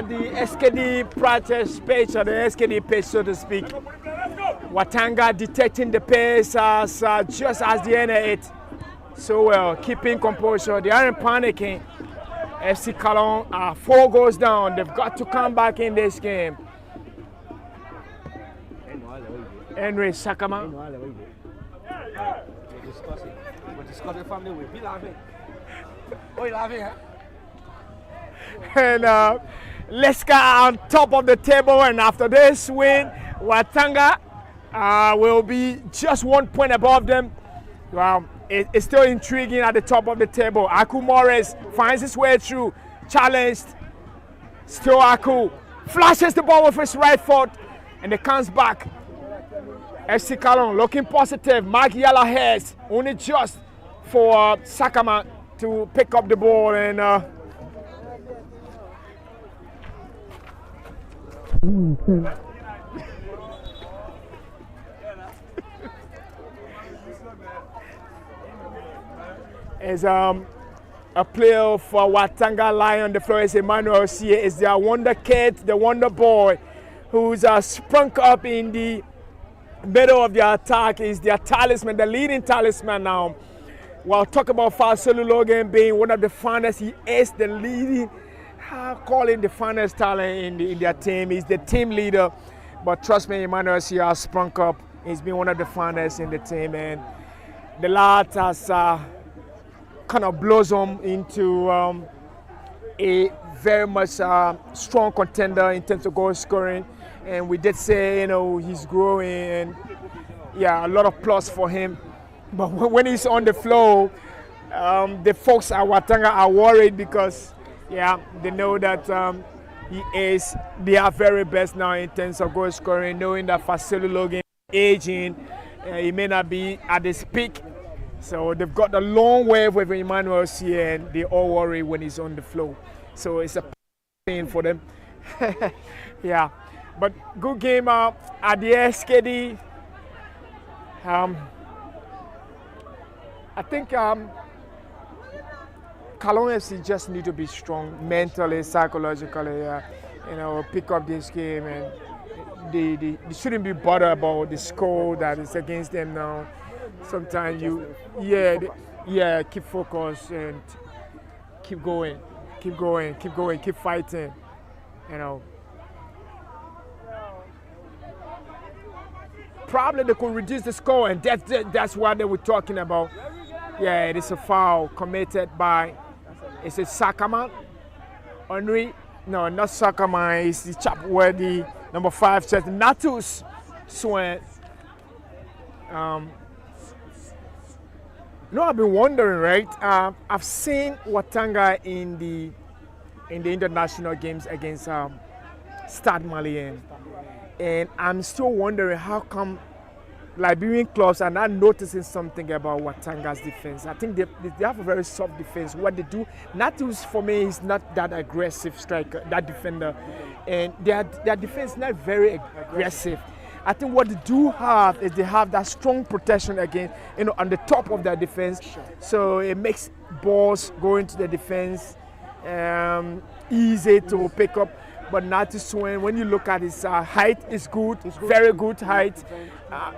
the SKD practice pitch, or the SKD pitch, so to speak. Watanga detecting the pace as just as the end of it. So well, keeping composure. They aren't panicking. FC Kallon are 4 goals down. They've got to come back in this game. Henry Sakama. And Leska on top of the table, and after this win, Watanga will be just 1 point above them. Wow, it's still intriguing at the top of the table. Aku Morris finds his way through, challenged. Still Aku flashes the ball with his right foot, and it comes back. FC Kallon looking positive. Mark Yala heads only just for Sakama to pick up the ball, and as a player for Watanga lying on the floor is Emmanuel C. Is their wonder kid, the wonder boy, who's sprung up in the middle of the attack. Is their talisman, the leading talisman now. We'll talk about Faselu Logan being one of the finest. He is the leading, calling the finest talent in their team. He's the team leader. But trust me, Emmanuel C. has sprung up. He's been one of the finest in the team, and the lad has kind of blossomed into a very much strong contender in terms of goal scoring. And we did say, you know, he's growing, and yeah, a lot of plus for him. But when he's on the floor, the folks at Watanga are worried because, yeah, they know that he is their very best now in terms of goal scoring, knowing that Faselu Logan aging, he may not be at his peak. So they've got a long way with Emmanuel C, and they all worry when he's on the floor. So it's a pain for them. Yeah, but good game at the SKD. I think Kallon FC just need to be strong mentally, psychologically, you know, pick up this game, and they shouldn't be bothered about the score that is against them now. Sometimes keep focused and keep going, keep fighting, you know. Probably they could reduce the score, and that's what they were talking about. Yeah, it is a foul committed by, is it Sakama? Henry? No, not Sakama, it's the chap where the number 5 says Natus Swan. I've been wondering, right? I've seen Watanga in the international games against Stade Malien, and I'm still wondering how come Liberian clubs are not noticing something about Watanga's defense. I think they have a very soft defense. What they do, Natus for me is not that aggressive striker, that defender, and their defense is not very aggressive. I think what they do have is they have that strong protection against, you know, on the top of their defense. So it makes balls going to the defense easy to pick up. But Natus Swan, when you look at his height, is good, very good height.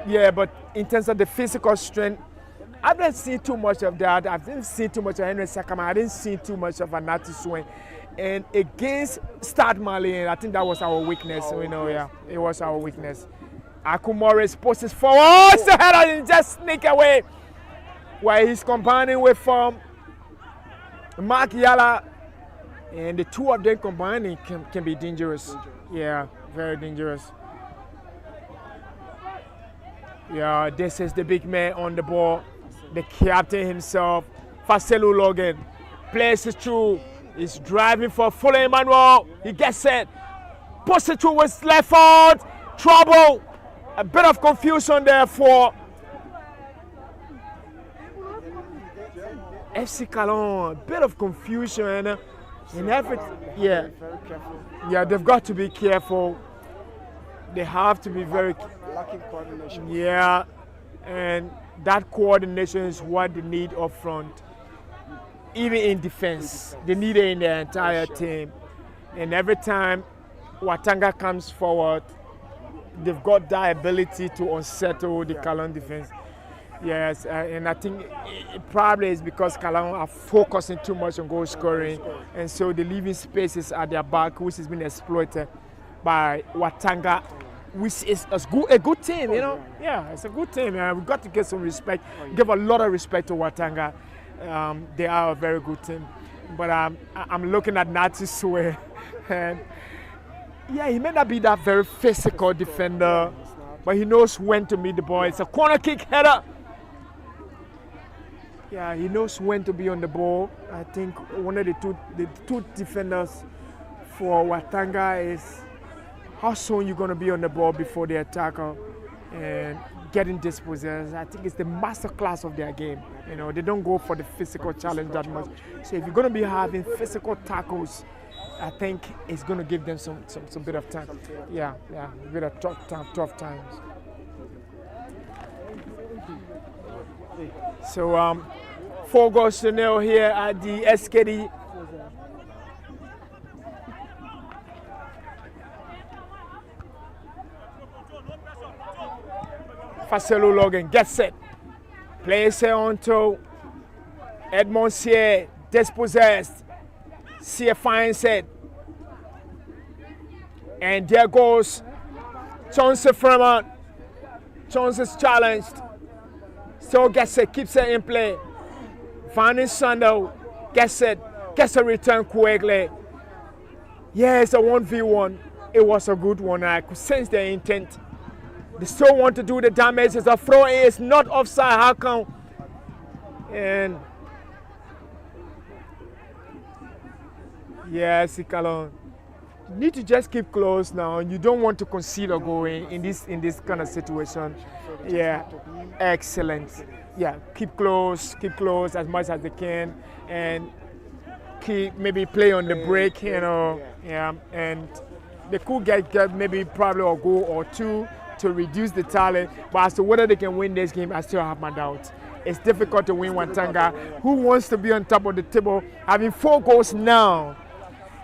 Yeah, but in terms of the physical strength, I haven't seen too much of that. I didn't see too much of Henry Sakama. I didn't see too much of Natus Swan. And against Stade Malien, I think that was our weakness. You know, yeah, it was our weakness. Aku Morris posts his forward. Oh, it's the header and just sneak away. While he's combining with Mark Yala, and the two of them combining can be dangerous. Yeah, very dangerous. Yeah, this is the big man on the ball, the captain himself, Faselu Logan. Plays it through. He's driving for Fuller Emmanuel. He gets it. Puts it through with left foot. Trouble. A bit of confusion there for FC Kallon. A bit of confusion in everything. Yeah, yeah, they've got to be careful. They have to be very lacking coordination. Yeah, and that coordination is what they need up front. Even in defense, they need it in the entire team. And every time Watanga comes forward, they've got that ability to unsettle the Kallon defense. Yes, and I think it probably is because Kallon are focusing too much on goal scoring, and so the leaving spaces at their back, which has been exploited by Watanga, which is a good team, you know. Yeah, it's a good team. We've got to get some respect, give a lot of respect to Watanga. They are a very good team. But I'm looking at Nati Sue, and yeah, he may not be that very physical defender, but he knows when to meet the ball. It's a corner kick header. Yeah, he knows when to be on the ball. I think one of the two defenders for Watanga is how soon you're going to be on the ball before the attacker and getting dispossessed. I think it's the master class of their game. You know, they don't go for the physical challenge that much. So if you're going to be having physical tackles, I think it's going to give them some bit of time. Yeah, a bit of tough times. So 4-0 here at the SKD. Facelo Logan gets set. Plays it onto Edmond Sier, dispossessed. Sier finds it. And there goes Chauncey Fremont. Chauncey's challenged. Still gets it, keeps it in play. Van Sando gets a return quickly. Yeah, it's a 1v1. It was a good one. I could sense their intent. They still want to do the damage. It's a throw in. It's not offside. How come? And yeah, FC Kallon need to just keep close now. You don't want to concede a goal in this kind of situation. Yeah, excellent. Yeah, keep close as much as they can, and keep maybe play on the break. You know, yeah, and they could get maybe probably a goal or two to reduce the tally. But as to whether they can win this game, I still have my doubts. It's difficult to win Watanga, who wants to be on top of the table, having 4 goals now.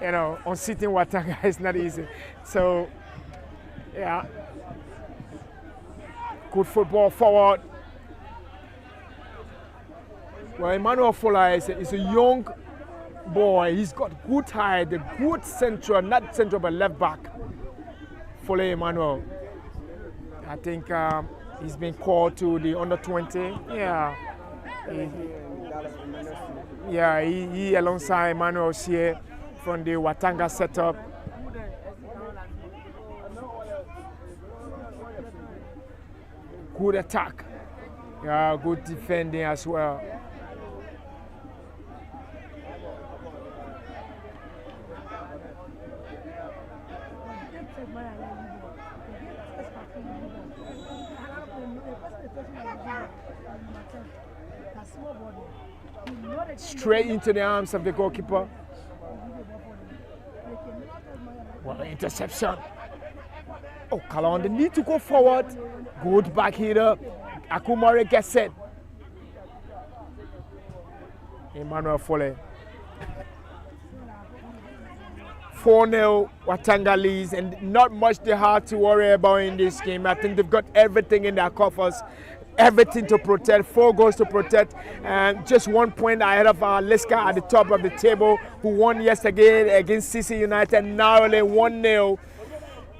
You know, on sitting Watanga is not easy. So, yeah, good football forward. Well, Emmanuel Fuller is a young boy. He's got good height, a good central, not central, but left back. Fuller Emmanuel. I think he's been called to the under-20. Yeah. He alongside Emmanuel Sier from the Watanga setup. Good attack. Yeah, good defending as well. Straight into the arms of the goalkeeper. Well, interception. Oh, Kallon, they need to go forward. Good back hitter. Akumare gets set. Emmanuel Fuller. 4-0 Watanga leads, and not much they have to worry about in this game. I think they've got everything in their coffers, everything to protect, 4 goals to protect, and just 1 point ahead of Liska at the top of the table, who won yesterday against CC United, narrowly 1-0.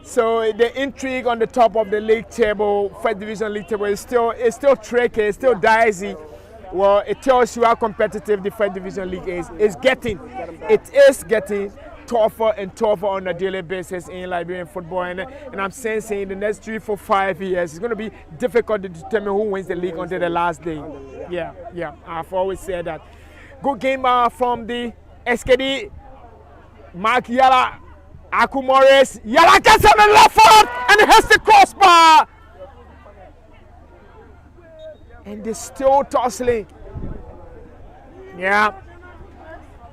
So the intrigue on the top of the league table, First Division league table, is still tricky, it's still dicey. Well, it tells you how competitive the First Division league is. It is getting tougher and tougher on a daily basis in Liberian football, and I'm sensing in the next 3, 4, 5 years it's going to be difficult to determine who wins the league until the last day. Yeah, I've always said that. Good game from the SKD. Mark Yala, Aku Morris. Yala gets on the left foot and hits the crossbar, and they're still tussling. Yeah.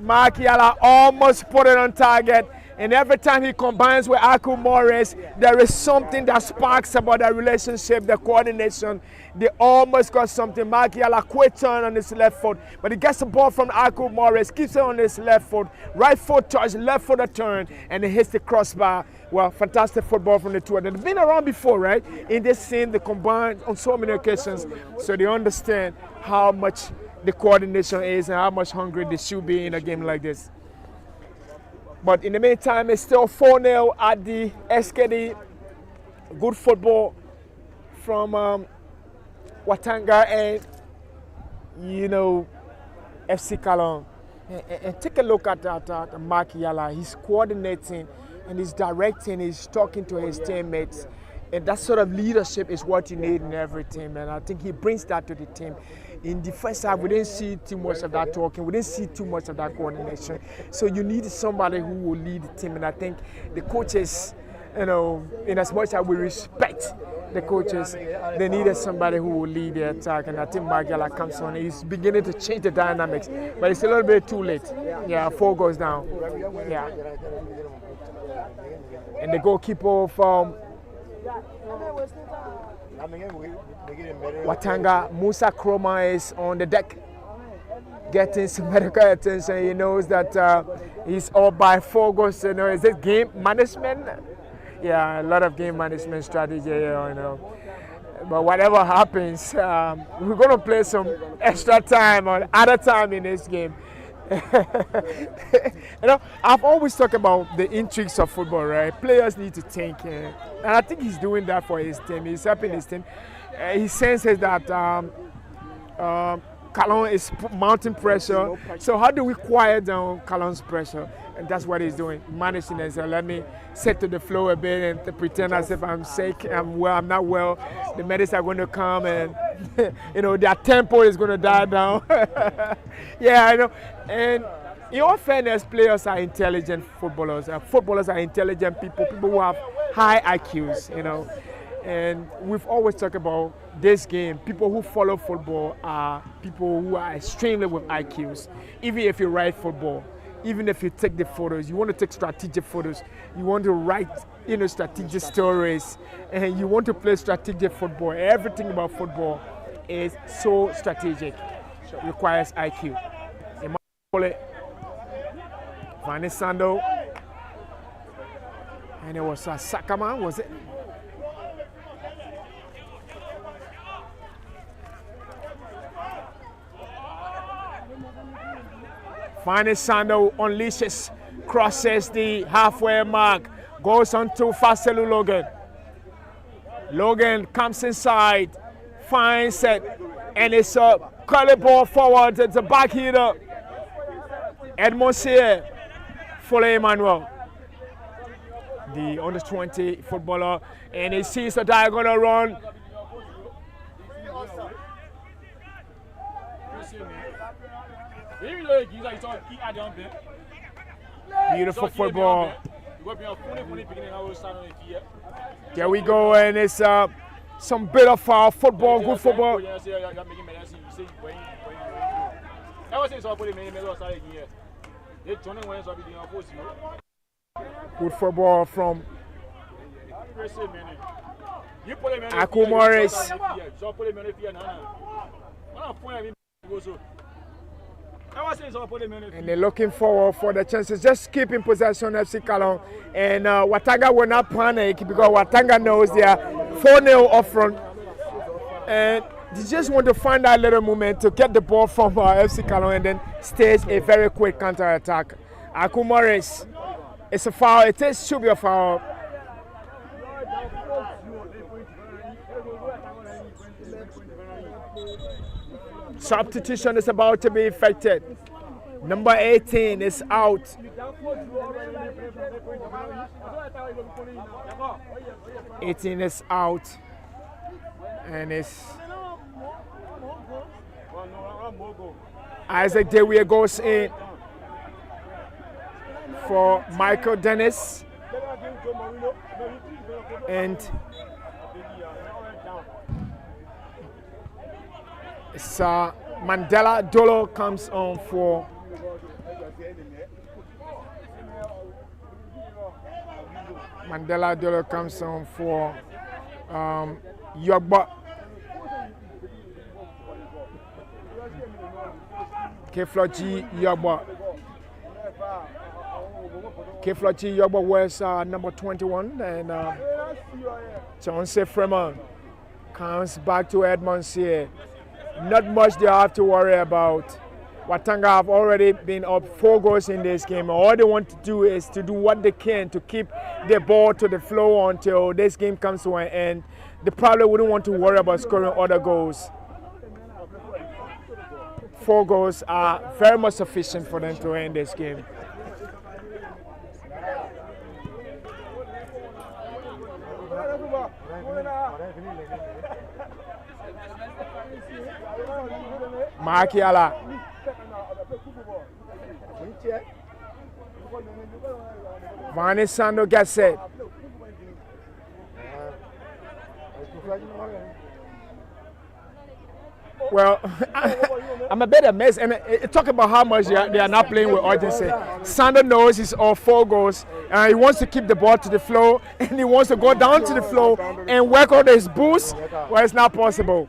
Mark Yala almost put it on target. And every time he combines with Aku Morris, there is something that sparks about that relationship, the coordination. They almost got something. Mark Yala quick turn on his left foot, but he gets the ball from Aku Morris, keeps it on his left foot, right foot touch, left foot a turn, and he hits the crossbar. Well, fantastic football from the two of them. They've been around before, right? In this scene, they combine on so many occasions, so they understand how much the coordination is and how much hungry they should be in a game like this. But in the meantime, it's still 4-0 at the SKD. Good football from Watanga and, FC Kallon. And take a look at Mark Yala. He's coordinating and he's directing, he's talking to his teammates. And that sort of leadership is what you need in every team. And I think he brings that to the team. In the first half, we didn't see too much of that talking. We didn't see too much of that coordination. So you need somebody who will lead the team. And I think the coaches, in as much as we respect the coaches, they needed somebody who will lead the attack. And I think Margiela comes on. He's beginning to change the dynamics. But it's a little bit too late. Yeah, 4 goes down. Yeah. And the goalkeeper from Watanga, Musa Kroma, is on the deck getting some medical attention. He knows that he's up by 4 goals. Is it game management? Yeah, a lot of game management strategy, But whatever happens, we're going to play some extra time or other time in this game. I've always talked about the intrigues of football, right? Players need to think, and I think he's doing that for his team. He's helping his team. He senses that Kallon is mounting pressure. So how do we quiet down Kallon's pressure? And that's what he's doing, managing it. So let me set to the flow a bit and pretend as if I'm sick, I'm not well. The medics are going to come and their tempo is going to die down. Yeah, I know. And in all fairness, players are intelligent footballers. Footballers are intelligent people who have high IQs, And we've always talked about this game. People who follow football are people who are extremely with IQs. Even if you write football, even if you take the photos, you want to take strategic photos, you want to write, strategic stories, and you want to play strategic football. Everything about football is so strategic. It requires IQ. Vanessa Sando, and it was Sakama, was it? Vanessa Sando unleashes, crosses the halfway mark, goes on to Faselu Logan. Logan comes inside, finds it, and it's a curly ball forward. It's a back heater. Edmond Sier, Follow Emmanuel, the under 20 footballer, and he sees the diagonal run. Beautiful football. There we go, and it's some bit of football, good football. Good football from Aku Morris. And they're looking forward for the chances. Just keep in possession of FC Kallon. And Watanga will not panic because Watanga knows they are 4-0 up front. And they just want to find that little moment to get the ball from FC Kallon and then stage a very quick counter-attack. Aku Morris, it's a foul. It should be a foul. Substitution is about to be effected. Number 18 is out. 18 is out. And it's Isaac Deweer goes in for Michael Dennis. And Mandela Dolo comes on for Mandela Dolo comes on for Yogba. Keflochi Yogba. Keflochi Yogba wears number 21, and Chauncey Freeman comes back to Edmonds here. Not much they have to worry about. Watanga have already been up 4 goals in this game. All they want to do is to do what they can to keep the ball to the flow until this game comes to an end. They probably wouldn't want to worry about scoring other goals. 4 goals are very much sufficient for them to end this game. Makiala. Vani Sando gets it. Well, I'm a bit amazed, and talk about how much they are not playing with urgency. Sando knows he's off 4 goals, and he wants to keep the ball to the flow, and he wants to go down to the flow and work on his boost. Well, it's not possible.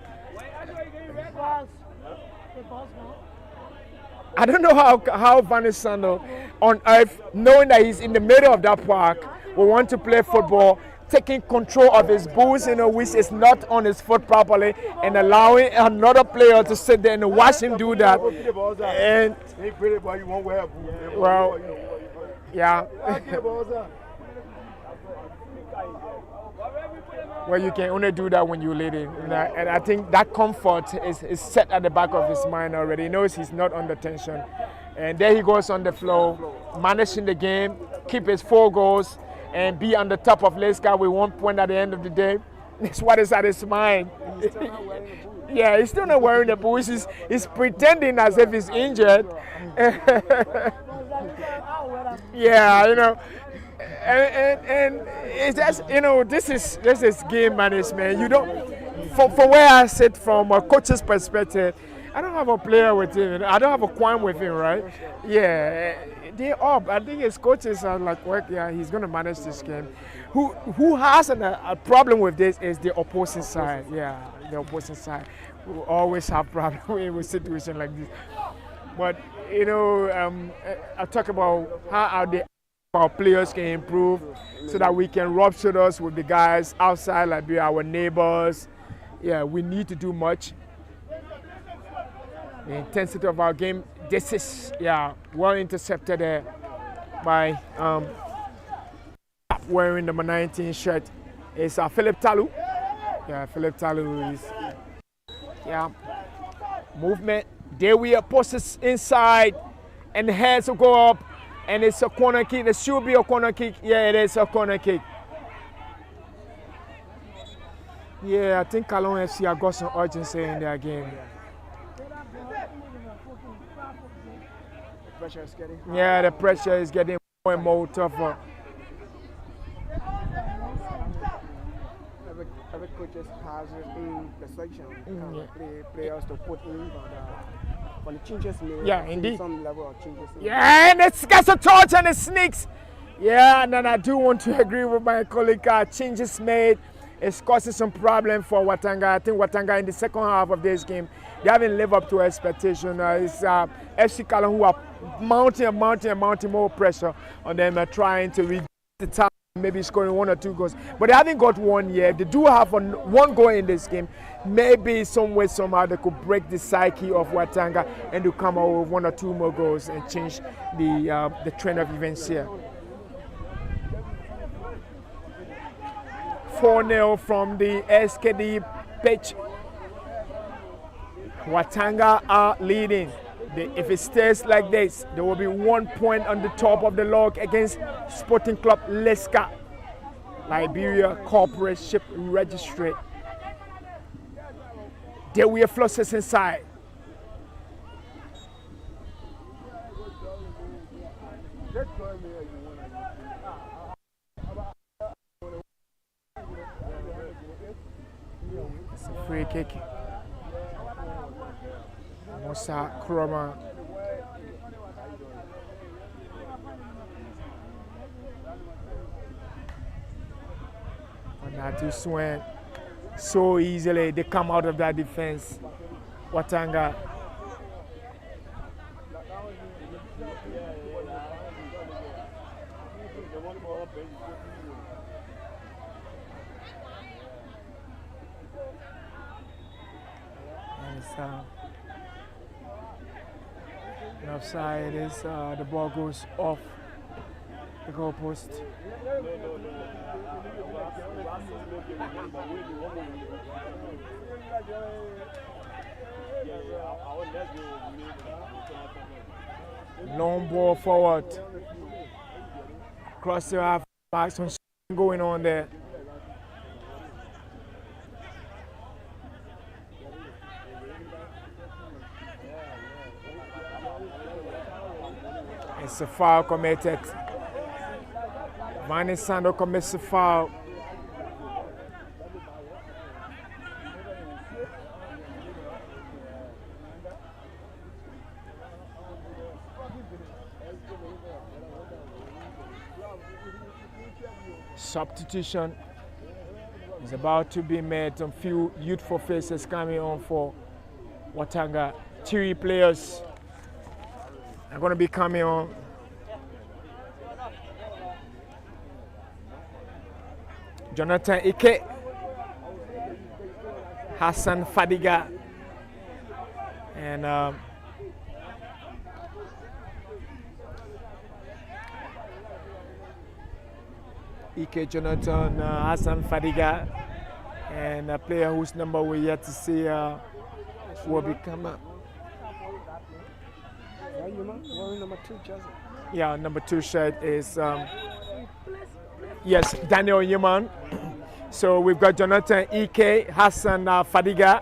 I don't know how Vani Sando on earth, knowing that he's in the middle of that park, will want to play football, taking control of his boots, which is not on his foot properly, and allowing another player to sit there and watch him do that. And well, yeah. Well, you can only do that when you're leading, and I think that comfort is set at the back of his mind already. He knows he's not under tension, and there he goes on the flow, managing the game, keep his 4 goals, and be on the top of Leska with 1 point at the end of the day. That's what is at his mind. Yeah, he's still not wearing the boots. He's pretending as if he's injured. Yeah, and it's just, this is game management. You don't, from where I sit from a coach's perspective, I don't have a player with him. I don't have a qualm with him, right? Yeah, they're up. I think his coaches are like, well, yeah, he's going to manage this game. Who has a problem with this is the opposing side. Yeah, the opposing side who always have problems with situations like this. But, I talk about how our players can improve so that we can rub shoulders with the guys outside, like our neighbors. Yeah, we need to do much. The intensity of our game, this is, well intercepted there by wearing number 19 shirt. It's Philip Talu. Yeah, Philip Talu is, movement. There we are, posts inside, and the hands will go up. And it's a corner kick. It should be a corner kick. Yeah, it is a corner kick. Yeah, I think Kallon FC have got some urgency in their game. The pressure is getting higher. Yeah, the pressure is getting more and more tougher. Every coach has his own perception. Players to put in on the changes made. Yeah, indeed. Some level of changes. Yeah, and it gets a touch and it sneaks. Yeah, and then I do want to agree with my colleague. Changes made. It's causing some problem for Watanga. I think Watanga in the second half of this game, they haven't lived up to expectation. It's FC Kallon who are mounting more pressure on them, trying to reach the time, maybe scoring 1 or 2 goals. But they haven't got one yet. They do have one goal in this game. Maybe some way, somehow, they could break the psyche of Watanga and to come out with 1 or 2 more goals and change the trend of events here. 4-0 from the SKD pitch. Watanga are leading. If it stays like this, there will be 1 point on the top of the log against Sporting Club Leska, Liberia Corporate Ship Registry. There we have flushes inside. It's a free kick. Musa Kuroma. Not to swing so easily. They come out of that defense. Watanga. And it's an offside. Is the ball goes off the goalpost. Long ball forward. Cross the half back, some going on there. It's a foul committed. Vani Sando commits a foul. Substitution is about to be made. Some few youthful faces coming on for Watanga. 3 players are going to be coming on. Jonathan Ike, Hassan Fadiga, and Ike, Jonathan, Hassan Fadiga, and a player whose number we're yet to see will become up. Number 2 jersey. Yeah, number 2 shirt is yes, Daniel Yeman. So we've got Jonathan Ike, Hassan Fadiga,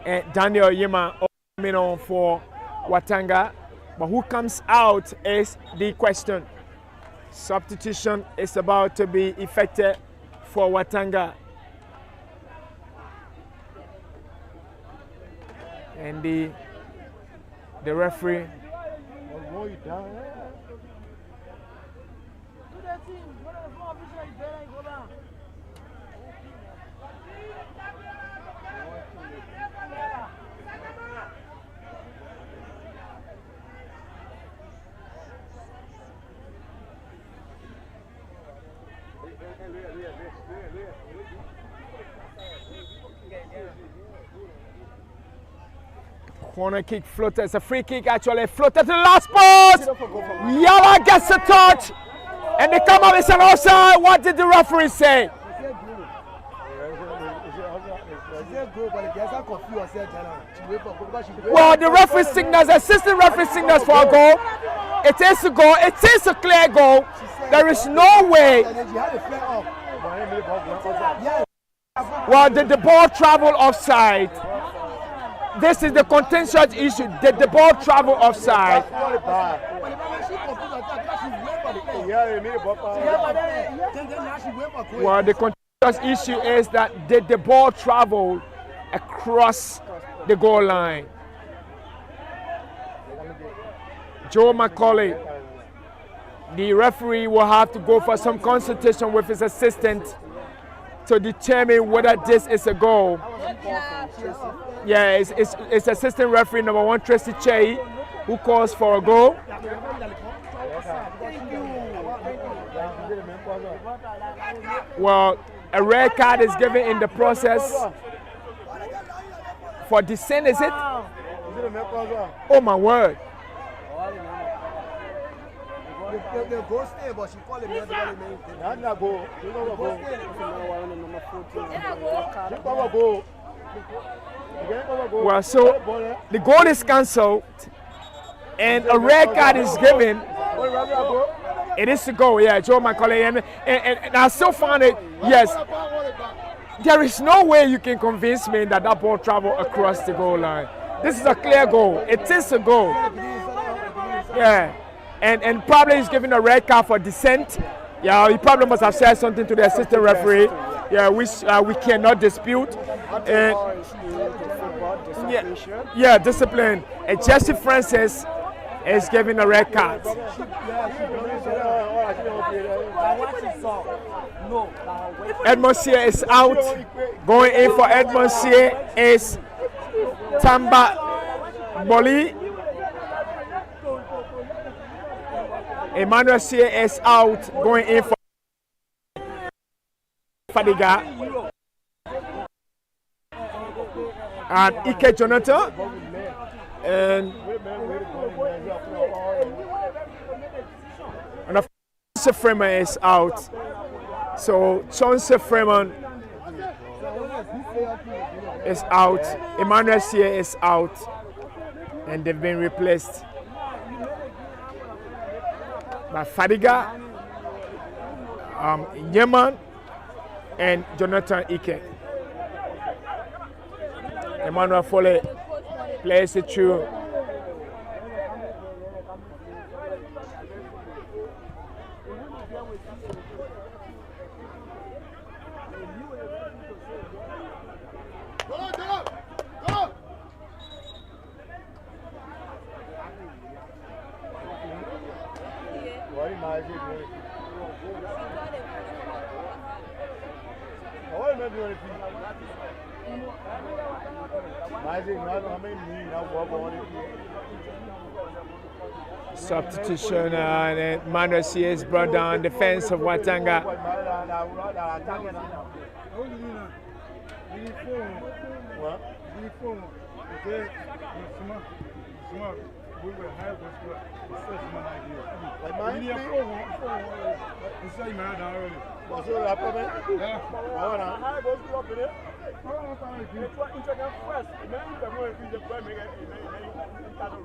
and Daniel Yeman all coming on for Watanga. But who comes out is the question. Substitution is about to be effected for Watanga. And the referee. Corner kick floated. It's a free kick actually. Floated to the last post. Yala gets a touch. And they come up with an offside. What did the referee say? Well, the referee signals, assistant referee signals for a goal. It is a goal. It is a clear goal. There is no way. Well, did the ball travel offside? This is the contentious issue. Did the ball travel offside? Well, the contentious issue is that did the ball travel across the goal line? Joe Macaulay, the referee, will have to go for some consultation with his assistant to determine whether this is a goal. Yeah, it's assistant referee number 1, Tracy Che, who calls for a goal. Well, a red card is given in the process for dissent, is it? Oh my word. Well, so the goal is cancelled and a red card is given. It is to go, yeah, Joe Macaulay. And I still found it, yes. There is no way you can convince me that that ball traveled across the goal line. This is a clear goal. It is a goal. Yeah. And probably he's giving a red card for dissent. Yeah, he probably must have said something to the assistant referee. Yeah, which we cannot dispute. Yeah, discipline. And Jesse Francis is given a red card. Edmondsier is out. Going in for Edmondsier is Tamba Boli. Emmanuel Sier is out. Going in for Fadiga. And Ike Jonathan. And of course, Freeman is out. So Chauncey Freeman is out. Emmanuel Sier is out. And they've been replaced by Fadiga, Yeman, and Jonathan Ike. Emmanuel Foley plays it through. Substitution and Emmanuel Sier is brought down. Defense of Watanga.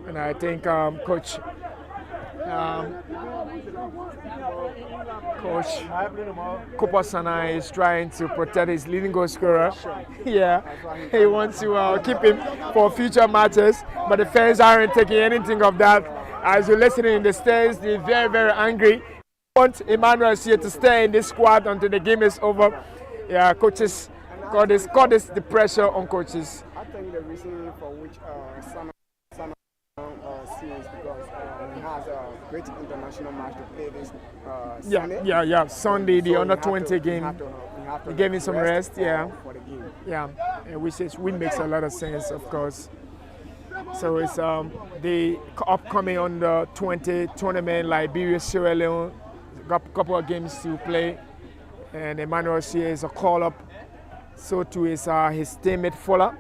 And I think Coach Kopasana is trying to protect his leading goal scorer. Yeah, he wants to keep him for future matches, but the fans aren't taking anything of that. As you're listening in the stands, they're very, very angry. They want Emmanuel Sier to stay in this squad until the game is over. Yeah, coaches got this the pressure on coaches. I think the reason for which Sana is because he has a great international match to play this Sunday. Sunday, the under 20 game. He gave him some rest, for the game. Yeah, which makes a lot of sense, of course. So it's the upcoming under 20 tournament, Liberia, Sierra Leone. Got a couple of games to play, and Emmanuel Sier is a call up. So too is his teammate Fuller.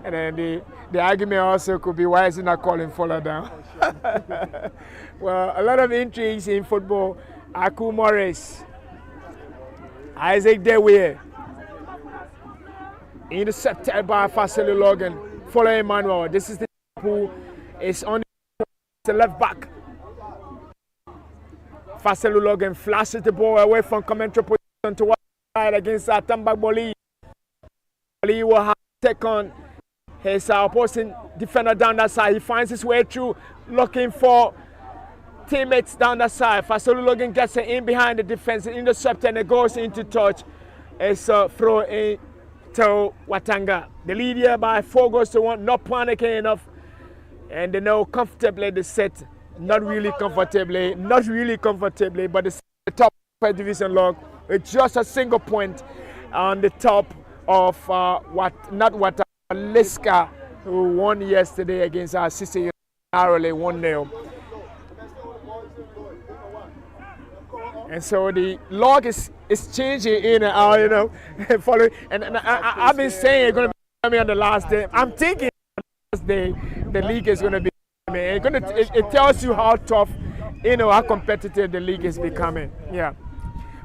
And then the argument also could be, why is he not calling Fuller down? Well, a lot of intrigues in football. Aku Morris, Isaac Dewey, intercepted by Faselu Logan. Fuller Emmanuel. This is the who is on the left back. Faselu Logan flashes the ball away from commentary position to one side against Tamba Boli. Boli will have to take on his opposing defender down that side. He finds his way through, looking for teammates down that side. Faselu Logan gets it in behind the defense, intercepted, and it goes into touch. It's a throw in to Watanga. The lead here by 4-1, not panicking enough. And they know comfortably the set. Not really comfortably, but the top division log with just a single point on the top of Liska, who won yesterday against our sister United narrowly 1-0. And so the log is changing in and out, following. And I've been saying it's going to be on the last day. I'm thinking on the last day the league is going to be. It tells you how tough, how competitive the league is becoming. Yeah.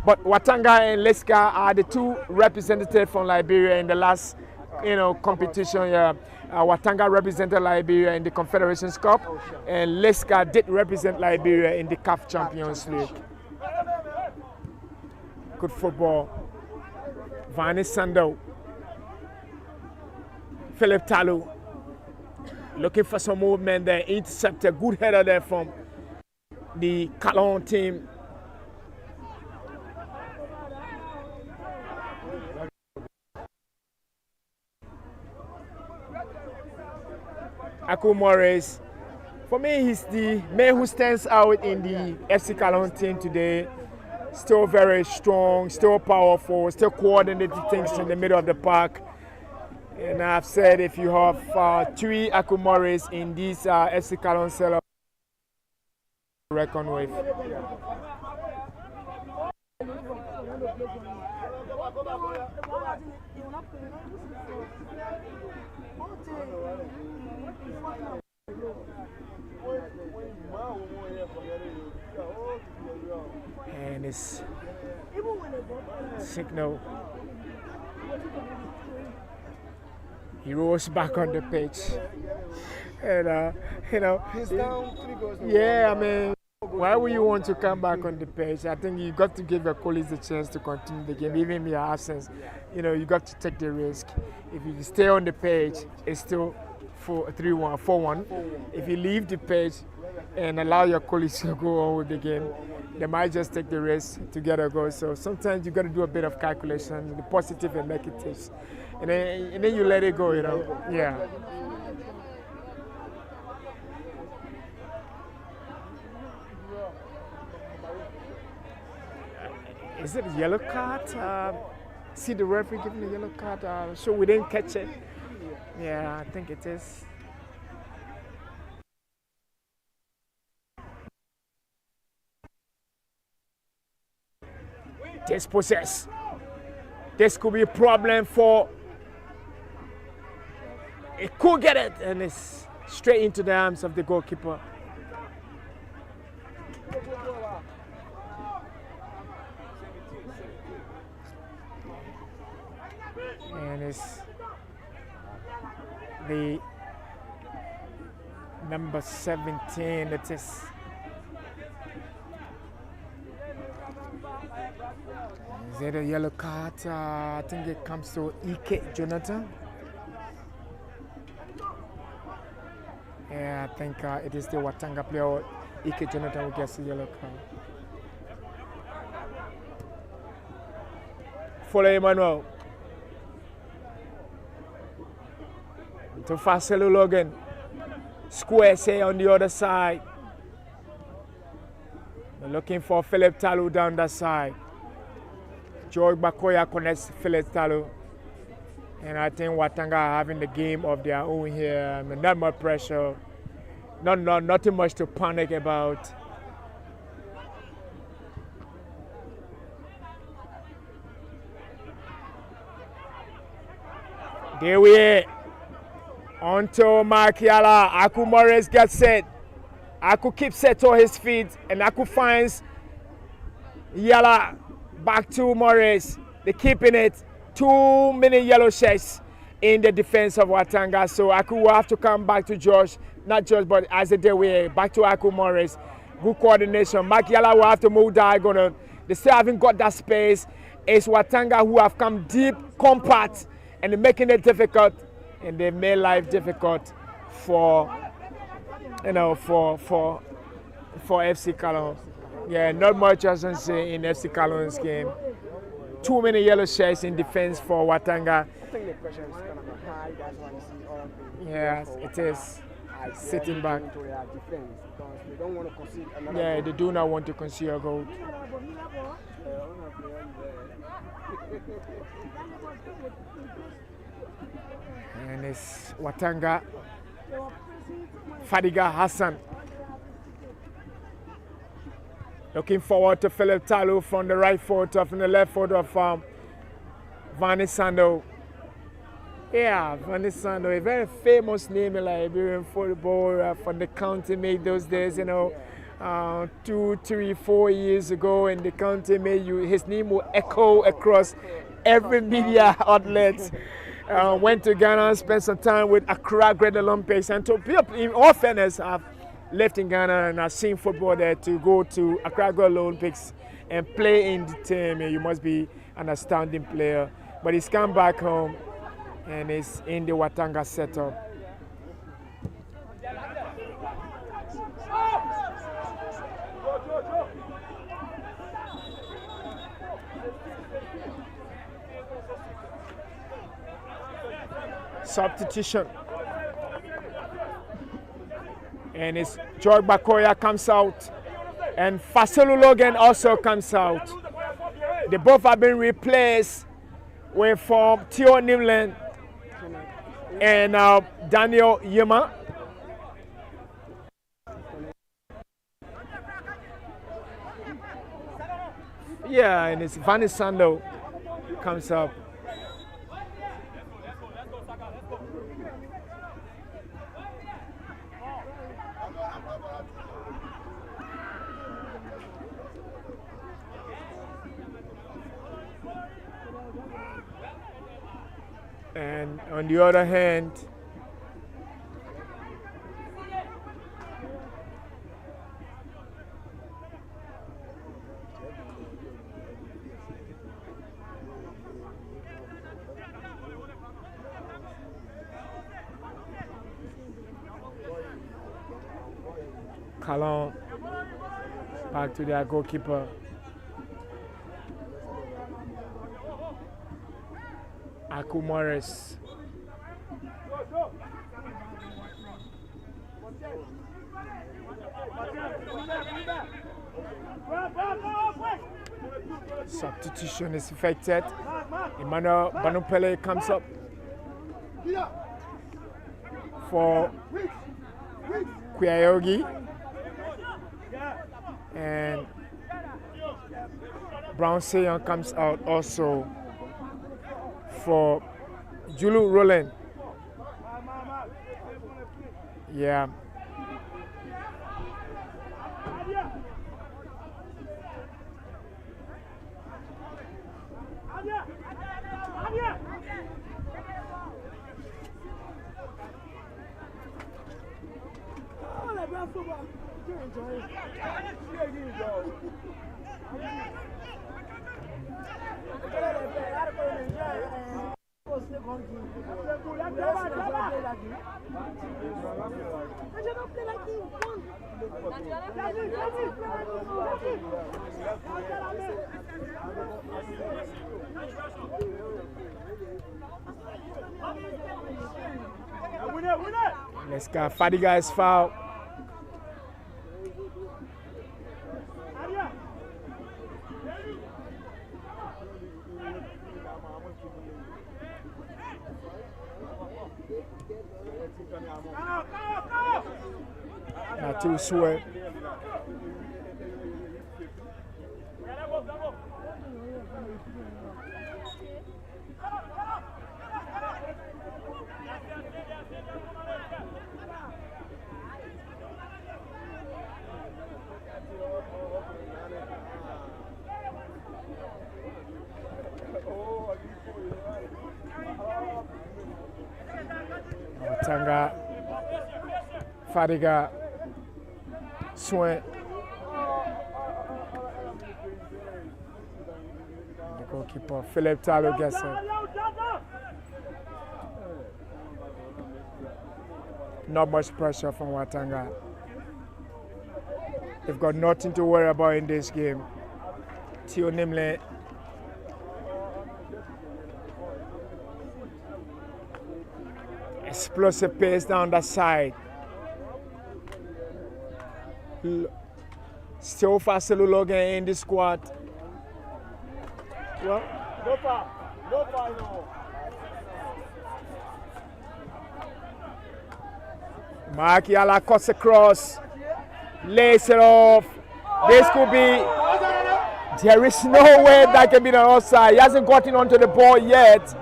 But Watanga and Liska are the two representatives from Liberia in the last, competition. Yeah. Watanga represented Liberia in the Confederations Cup, and Liska did represent Liberia in the CAF Champions League. Good football. Vani Sando. Philip Talu. Looking for some movement there. Intercepted. Good header there from the Kallon team. Aku Morris For me, he's the man who stands out in the FC Kallon team today. Still very strong, still powerful, still coordinating things in the middle of the park. And I've said if you have 3 Akumoris in this FC Kallon setup, reckon with. And it's signal. He rolls back on the pitch. And, He's down 3 goals. Yeah, I mean, why would you want to come back on the pitch? I think you got to give your colleagues a chance to continue the game, even in your absence. You got to take the risk. If you stay on the pitch, it's still 3-1, 4-1. If you leave the pitch and allow your colleagues to go on with the game, they might just take the risk to get a goal. So sometimes you got to do a bit of calculation, the positive and negatives, and then you let it go. Yeah. Is it a yellow card? See the referee giving a yellow card. So we didn't catch it. Yeah, I think it is. Dispossess. This could be a problem for. It could get it, and it's straight into the arms of the goalkeeper. And it's the number 17 that is. Is it a yellow card? I think it comes to Ike Jonathan. Yeah, I think it is the Watanga player, Ike Jonathan, who gets the yellow card. Follow Emmanuel. To Faselu Logan. Square say on the other side. They're looking for Philip Talu down that side. George Bakoya connects Philip Talu. And I think Watanga are having the game of their own here. I mean, not much pressure. Nothing much to panic about. There we are. Until Markiala, Aku Morris gets set. Aku keeps set on his feet, and Aku finds Yala back to Morris. They're keeping it. Too many yellow shirts in the defense of Watanga, so Aku will have to come back to Josh, not Josh, but as a day way back to Aku Morris. Good coordination. Markiala will have to move diagonal. They still haven't got that space. It's Watanga who have come deep, compact, and making it difficult. And they made life difficult for FC Kallon. Yeah, not much I can say in FC Kallon's game. Too many yellow shirts in defense for Watanga. I think the pressure is kind of high. That's why you see all of them. Yes, it is. Sitting back. Into their defense because they don't want to concede another Yeah, goal. they do not want to concede a goal. And it's Watanga, Fadiga Hassan. Looking forward to Philip Talu from the right foot, from the left foot of Vani Sando. Yeah, Vani Sando, a very famous name in Liberian football from the county made those days, 2, 3, 4 years ago, and the county made his name will echo across every media outlet. Went to Ghana, spent some time with Accra Great Olympics, and to be in all fairness, I've lived in Ghana and I've seen football there. To go to Accra Great Olympics and play in the team, you must be an astounding player. But he's come back home and is in the Watanga setup. Substitution. And it's George Bakoya comes out. And Faselu Logan also comes out. They both have been replaced with from Theo Nimland and Daniel Yema. Yeah, and it's Vanny Sando comes up. And on the other hand, Kallon back to their goalkeeper. Aku Morris. Substitution is effected. Emmanuel Banupele comes up for Kuyayogi. And Brown Seyon comes out also for Julu Roland. Yeah. Let's go. Fadiga is foul. Not too sweat. Watanga, Fadiga, Swen. The goalkeeper, Philip Talo gets it. Not much pressure from Watanga. They've got nothing to worry about in this game. Theo Nimle. Explosive pace down the side. Still Faselu Logan in the squad. Well, no foul. No foul, no. Mark Yala cuts across. Lays it off. This could be. There is no way that can be an offside. He hasn't gotten onto the ball yet.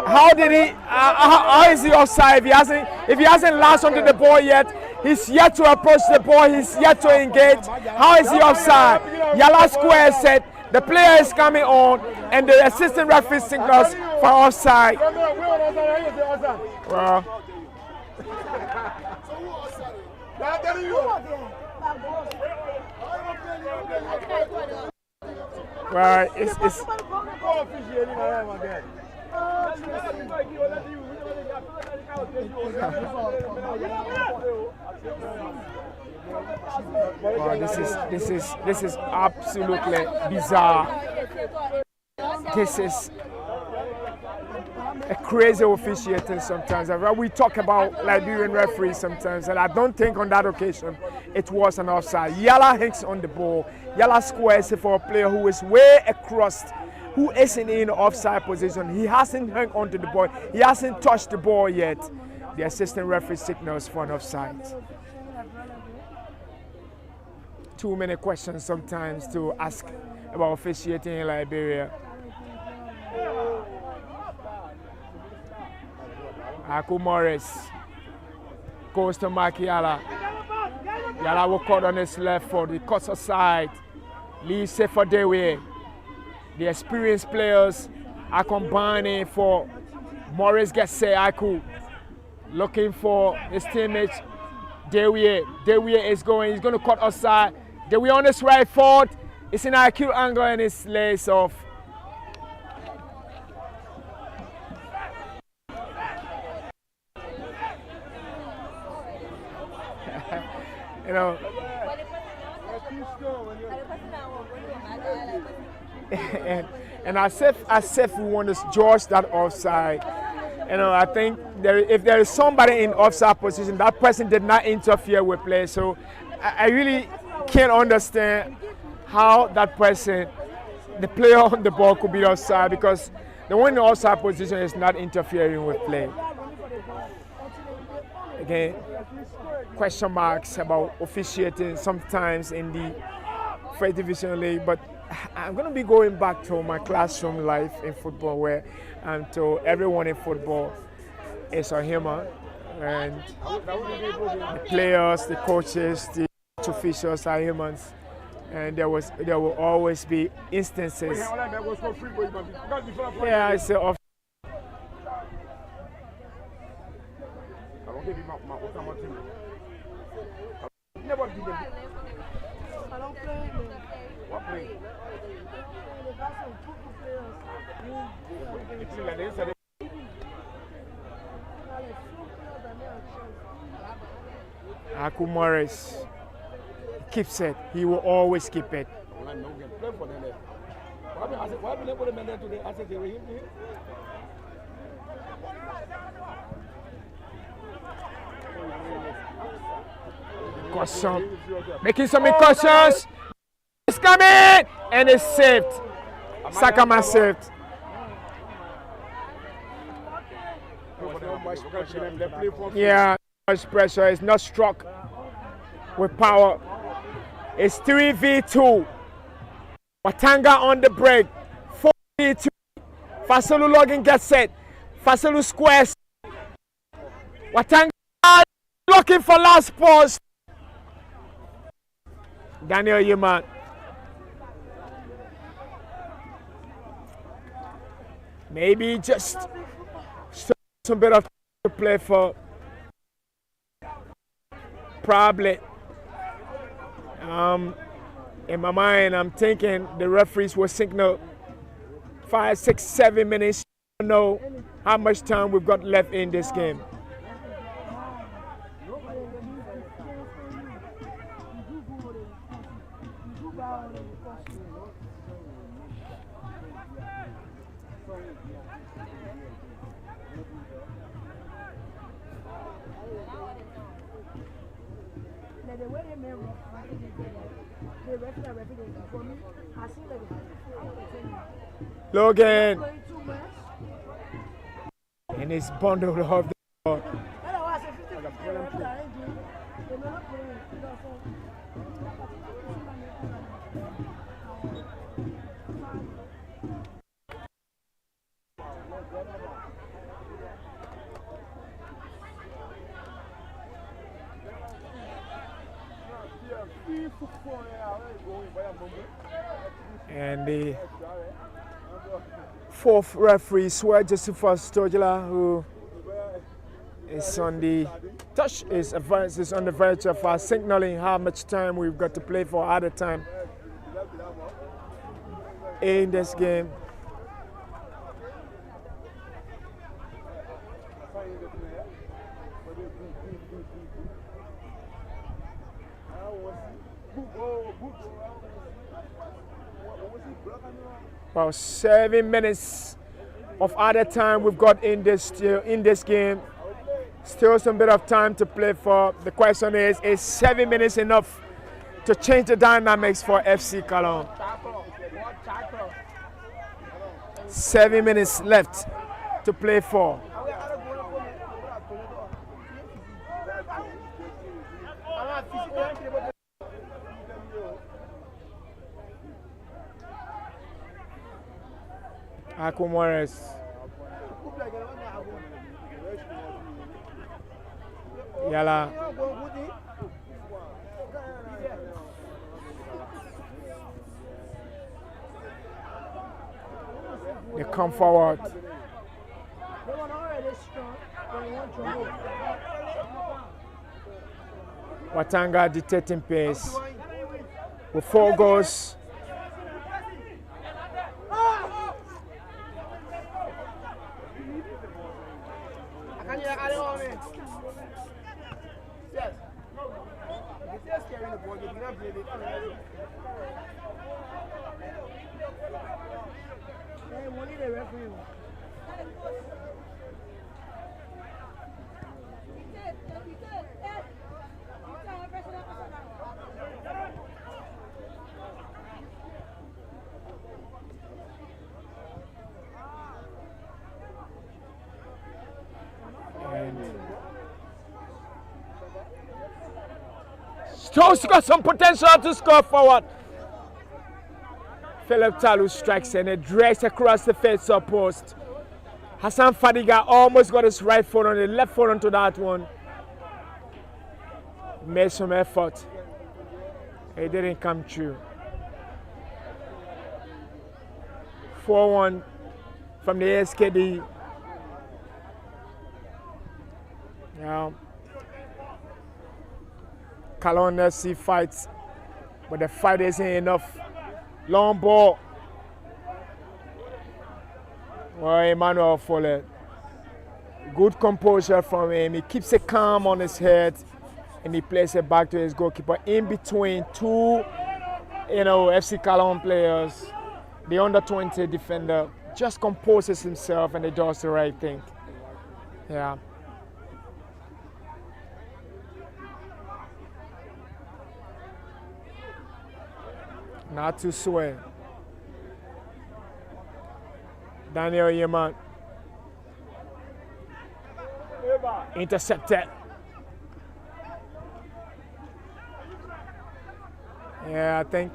How did he? How is he offside? If he hasn't latched onto the ball yet, he's yet to approach the ball. He's yet to engage. How is he offside? Yala Square said the player is coming on, and the assistant referee signals for offside. Well, well, it's wow, this is absolutely bizarre. This is a crazy officiating sometimes. We talk about Liberian referees sometimes, and I don't think on that occasion it was an offside. Yala hangs on the ball. Yala squares it for a player who is way across, who isn't in offside position. He hasn't hung onto the ball. He hasn't touched the ball yet. The assistant referee signals for an offside. Too many questions sometimes to ask about officiating in Liberia. Aku Morris goes to Mark Yala. Yala will cut on his left foot. He cuts aside. Leaves it for Dewey. The experienced players are combining for Morris gets set. Aku looking for his teammates. Dewey is going. He's going to cut aside. Dewey on his right foot. It's an IQ angle and it's lays off. You know, and as if we want to judge that offside, you know, I think if there is somebody in offside position, that person did not interfere with play. So I really can't understand how that person, the player on the ball, could be offside, because the one in the offside position is not interfering with play. Again, question marks about officiating sometimes in the First Division League, but I'm going to be going back to my classroom life in football, where to everyone in football is a human, and the players, the coaches, the officials are humans, and there will always be instances. Yeah, I say off. Aku Morris keeps it. He will always keep it. Caution. Making some incursions. It's coming! And it's saved. Sakama saved. Yeah, much pressure. It's not struck with power. It's 3v2. Watanga on the break. 4v2. Fasolu Logan gets set. Fasolu squares. Watanga looking for last post. Daniel Yeman. Maybe just some bit of time to play for. Probably. In my mind, I'm thinking the referees will signal 5, 6, 7 minutes. I don't know how much time we've got left in this game. Logan and his bundle of the ball. And the fourth referee, Swear Josephus Stojala, who is on the touch, is on the verge of signaling how much time we've got to play for at a time in this game. About 7 minutes of added time we've got in this game. Still some bit of time to play for. The question is 7 minutes enough to change the dynamics for FC Kallon? 7 minutes left to play for. Akumores. Yala. They come forward. Watanga dictating pace with 4 goals. Stone's got some potential to score forward. Philip Talu strikes and it drags across the face-up post. Hassan Fadiga almost got his right foot on the left foot onto that one. Made some effort. It didn't come true. 4-1 from the SKD. Now, Kallon FC fights, but the fight isn't enough. Long ball. Well, Emmanuel Follet. Good composure from him. He keeps it calm on his head and he plays it back to his goalkeeper in between 2, FC Kallon players. The under-20 defender just composes himself and he does the right thing. Yeah. Not to swear. Daniel Yeman. Intercepted. Yeah, I think.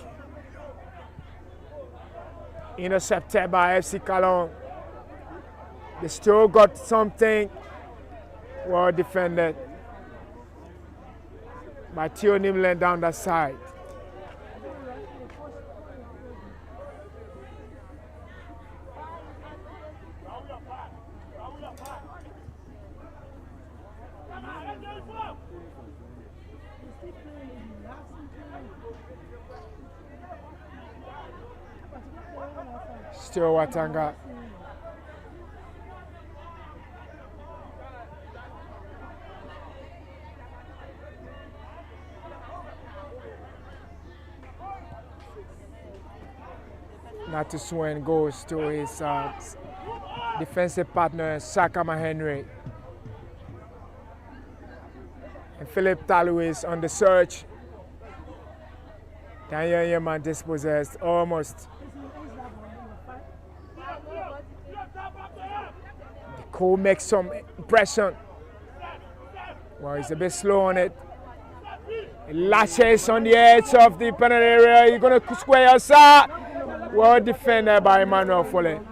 Intercepted by FC Kallon. They still got something. Well defended by Theo Nimlen down the side. Still Watanga. Not to Swain goes to his defensive partner, Sakama Henry. And Philip Talu is on the search. Daniel Yeman dispossessed almost. Cole makes some impression. Well, he's a bit slow on it. He lashes on the edge of the penalty area. He's going to square outside. Well defended by Emmanuel Follet.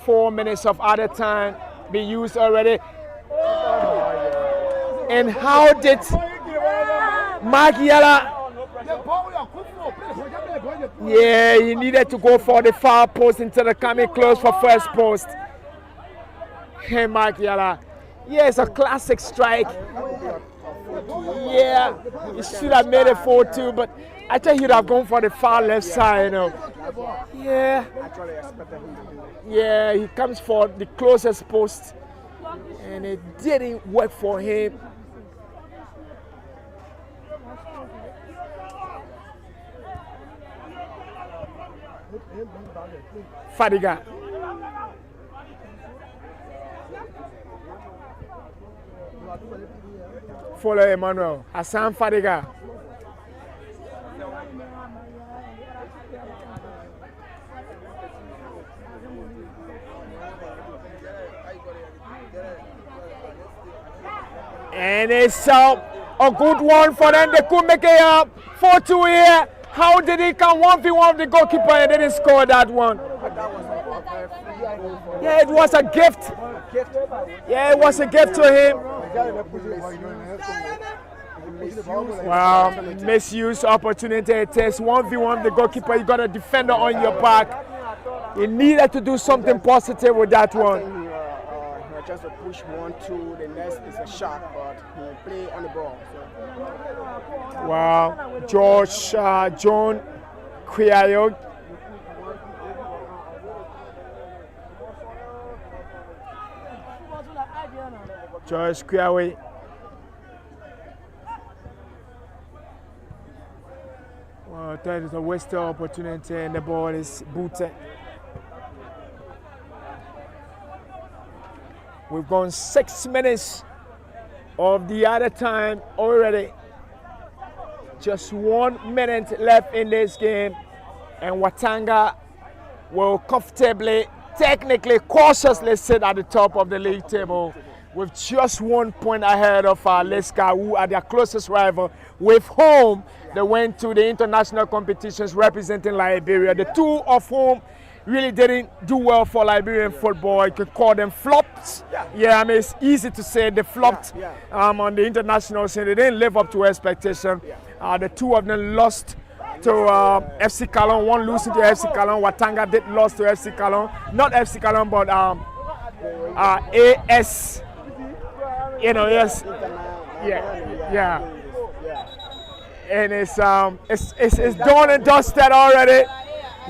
Four minutes of added time be used already. And how did Magiala? Yeah, he needed to go for the far post instead of coming close for first post. Hey, Magiala. Yeah, it's a classic strike. Yeah, he should have made it 4-2, but I think he'd have gone for the far left side, Yeah. Yeah, he comes for the closest post, and it didn't work for him. Fadiga. Follow Emmanuel. Hassan Fadiga. And it's a good one for them. They could make it 4-2 here. How did he come 1v1 the goalkeeper and didn't score that one? Yeah, it was a gift. Yeah, it was a gift to him. Wow, misuse opportunity. It takes 1v1 the goalkeeper. You got a defender on your back. You needed to do something positive with that one. Just to push 1-2, the next is a shot, but he play on the ball. So. Wow, John Quiayog. George Quiawe. Well, that is a wasted opportunity and the ball is booted. We've gone 6 minutes of the other time already. Just 1 minute left in this game, and Watanga will comfortably, technically, cautiously sit at the top of the league table with just 1 point ahead of Leska, who are their closest rival. With whom they went to the international competitions representing Liberia, the two of whom really didn't do well for Liberian football. You could call them flops. Yeah, I mean, it's easy to say they flopped on the international scene. They didn't live up to expectation. The two of them lost to FC Kallon, one losing to FC Kallon. Watanga did lose to FC Kallon. Not FC Kallon, but AS. You know, yes. Yeah. And it's done and dusted already.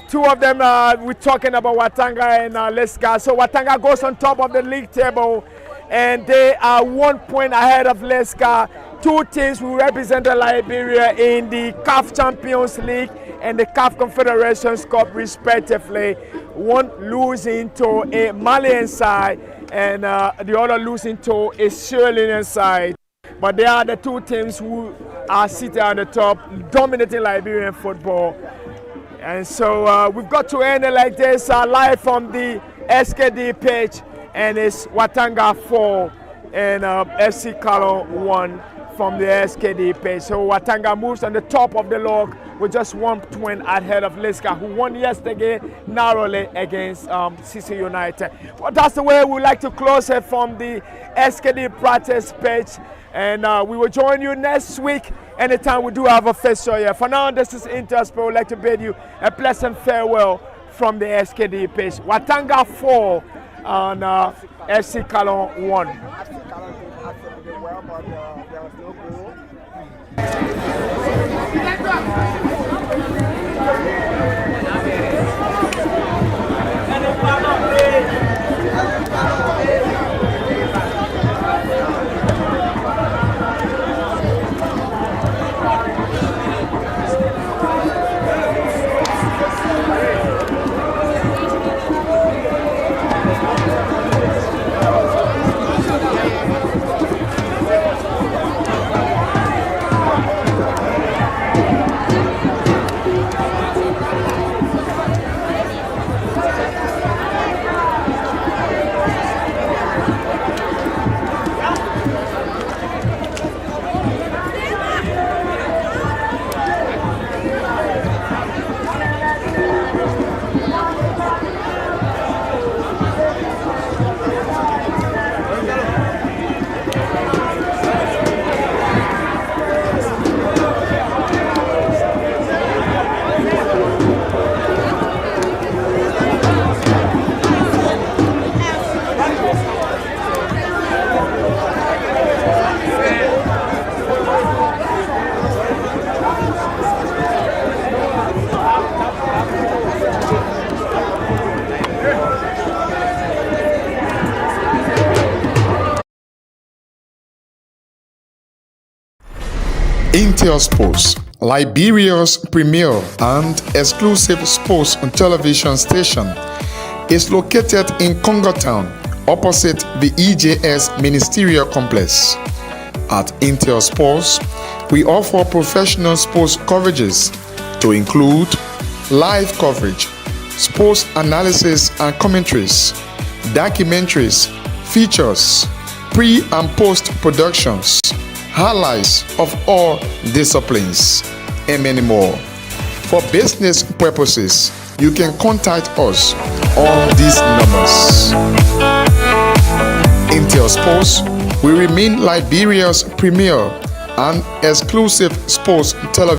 Two of them, we're talking about Watanga and Leska. So Watanga goes on top of the league table, and they are 1 point ahead of Leska. Two teams who represented Liberia in the CAF Champions League and the CAF Confederations Cup respectively. One losing to a Malian side and the other losing to a Sierra Leonean side. But they are the two teams who are seated on the top, dominating Liberian football. And so we've got to end it like this, live from the SKD page, and it's Watanga 4 and FC Kallon 1 from the SKD page. So Watanga moves on the top of the log with just 1 point ahead of Leska, who won yesterday narrowly against CC United. Well, that's the way we like to close it from the SKD practice page. And we will join you next week anytime we do have a fixture here. For now, this is Interspo. I would like to bid you a pleasant farewell from the SKD page. Watanga 4 on FC Kallon 1. FC Kallon did absolutely well, but there was no goal. Intel Sports, Liberia's premier and exclusive sports television station, is located in Congotown, opposite the EJS Ministerial Complex. At Intel Sports, we offer professional sports coverages to include live coverage, sports analysis and commentaries, documentaries, features, pre- and post-productions, highlights of all disciplines, and many more. For business purposes, you can contact us on these numbers. Intel Sports will remain Liberia's premier and exclusive sports television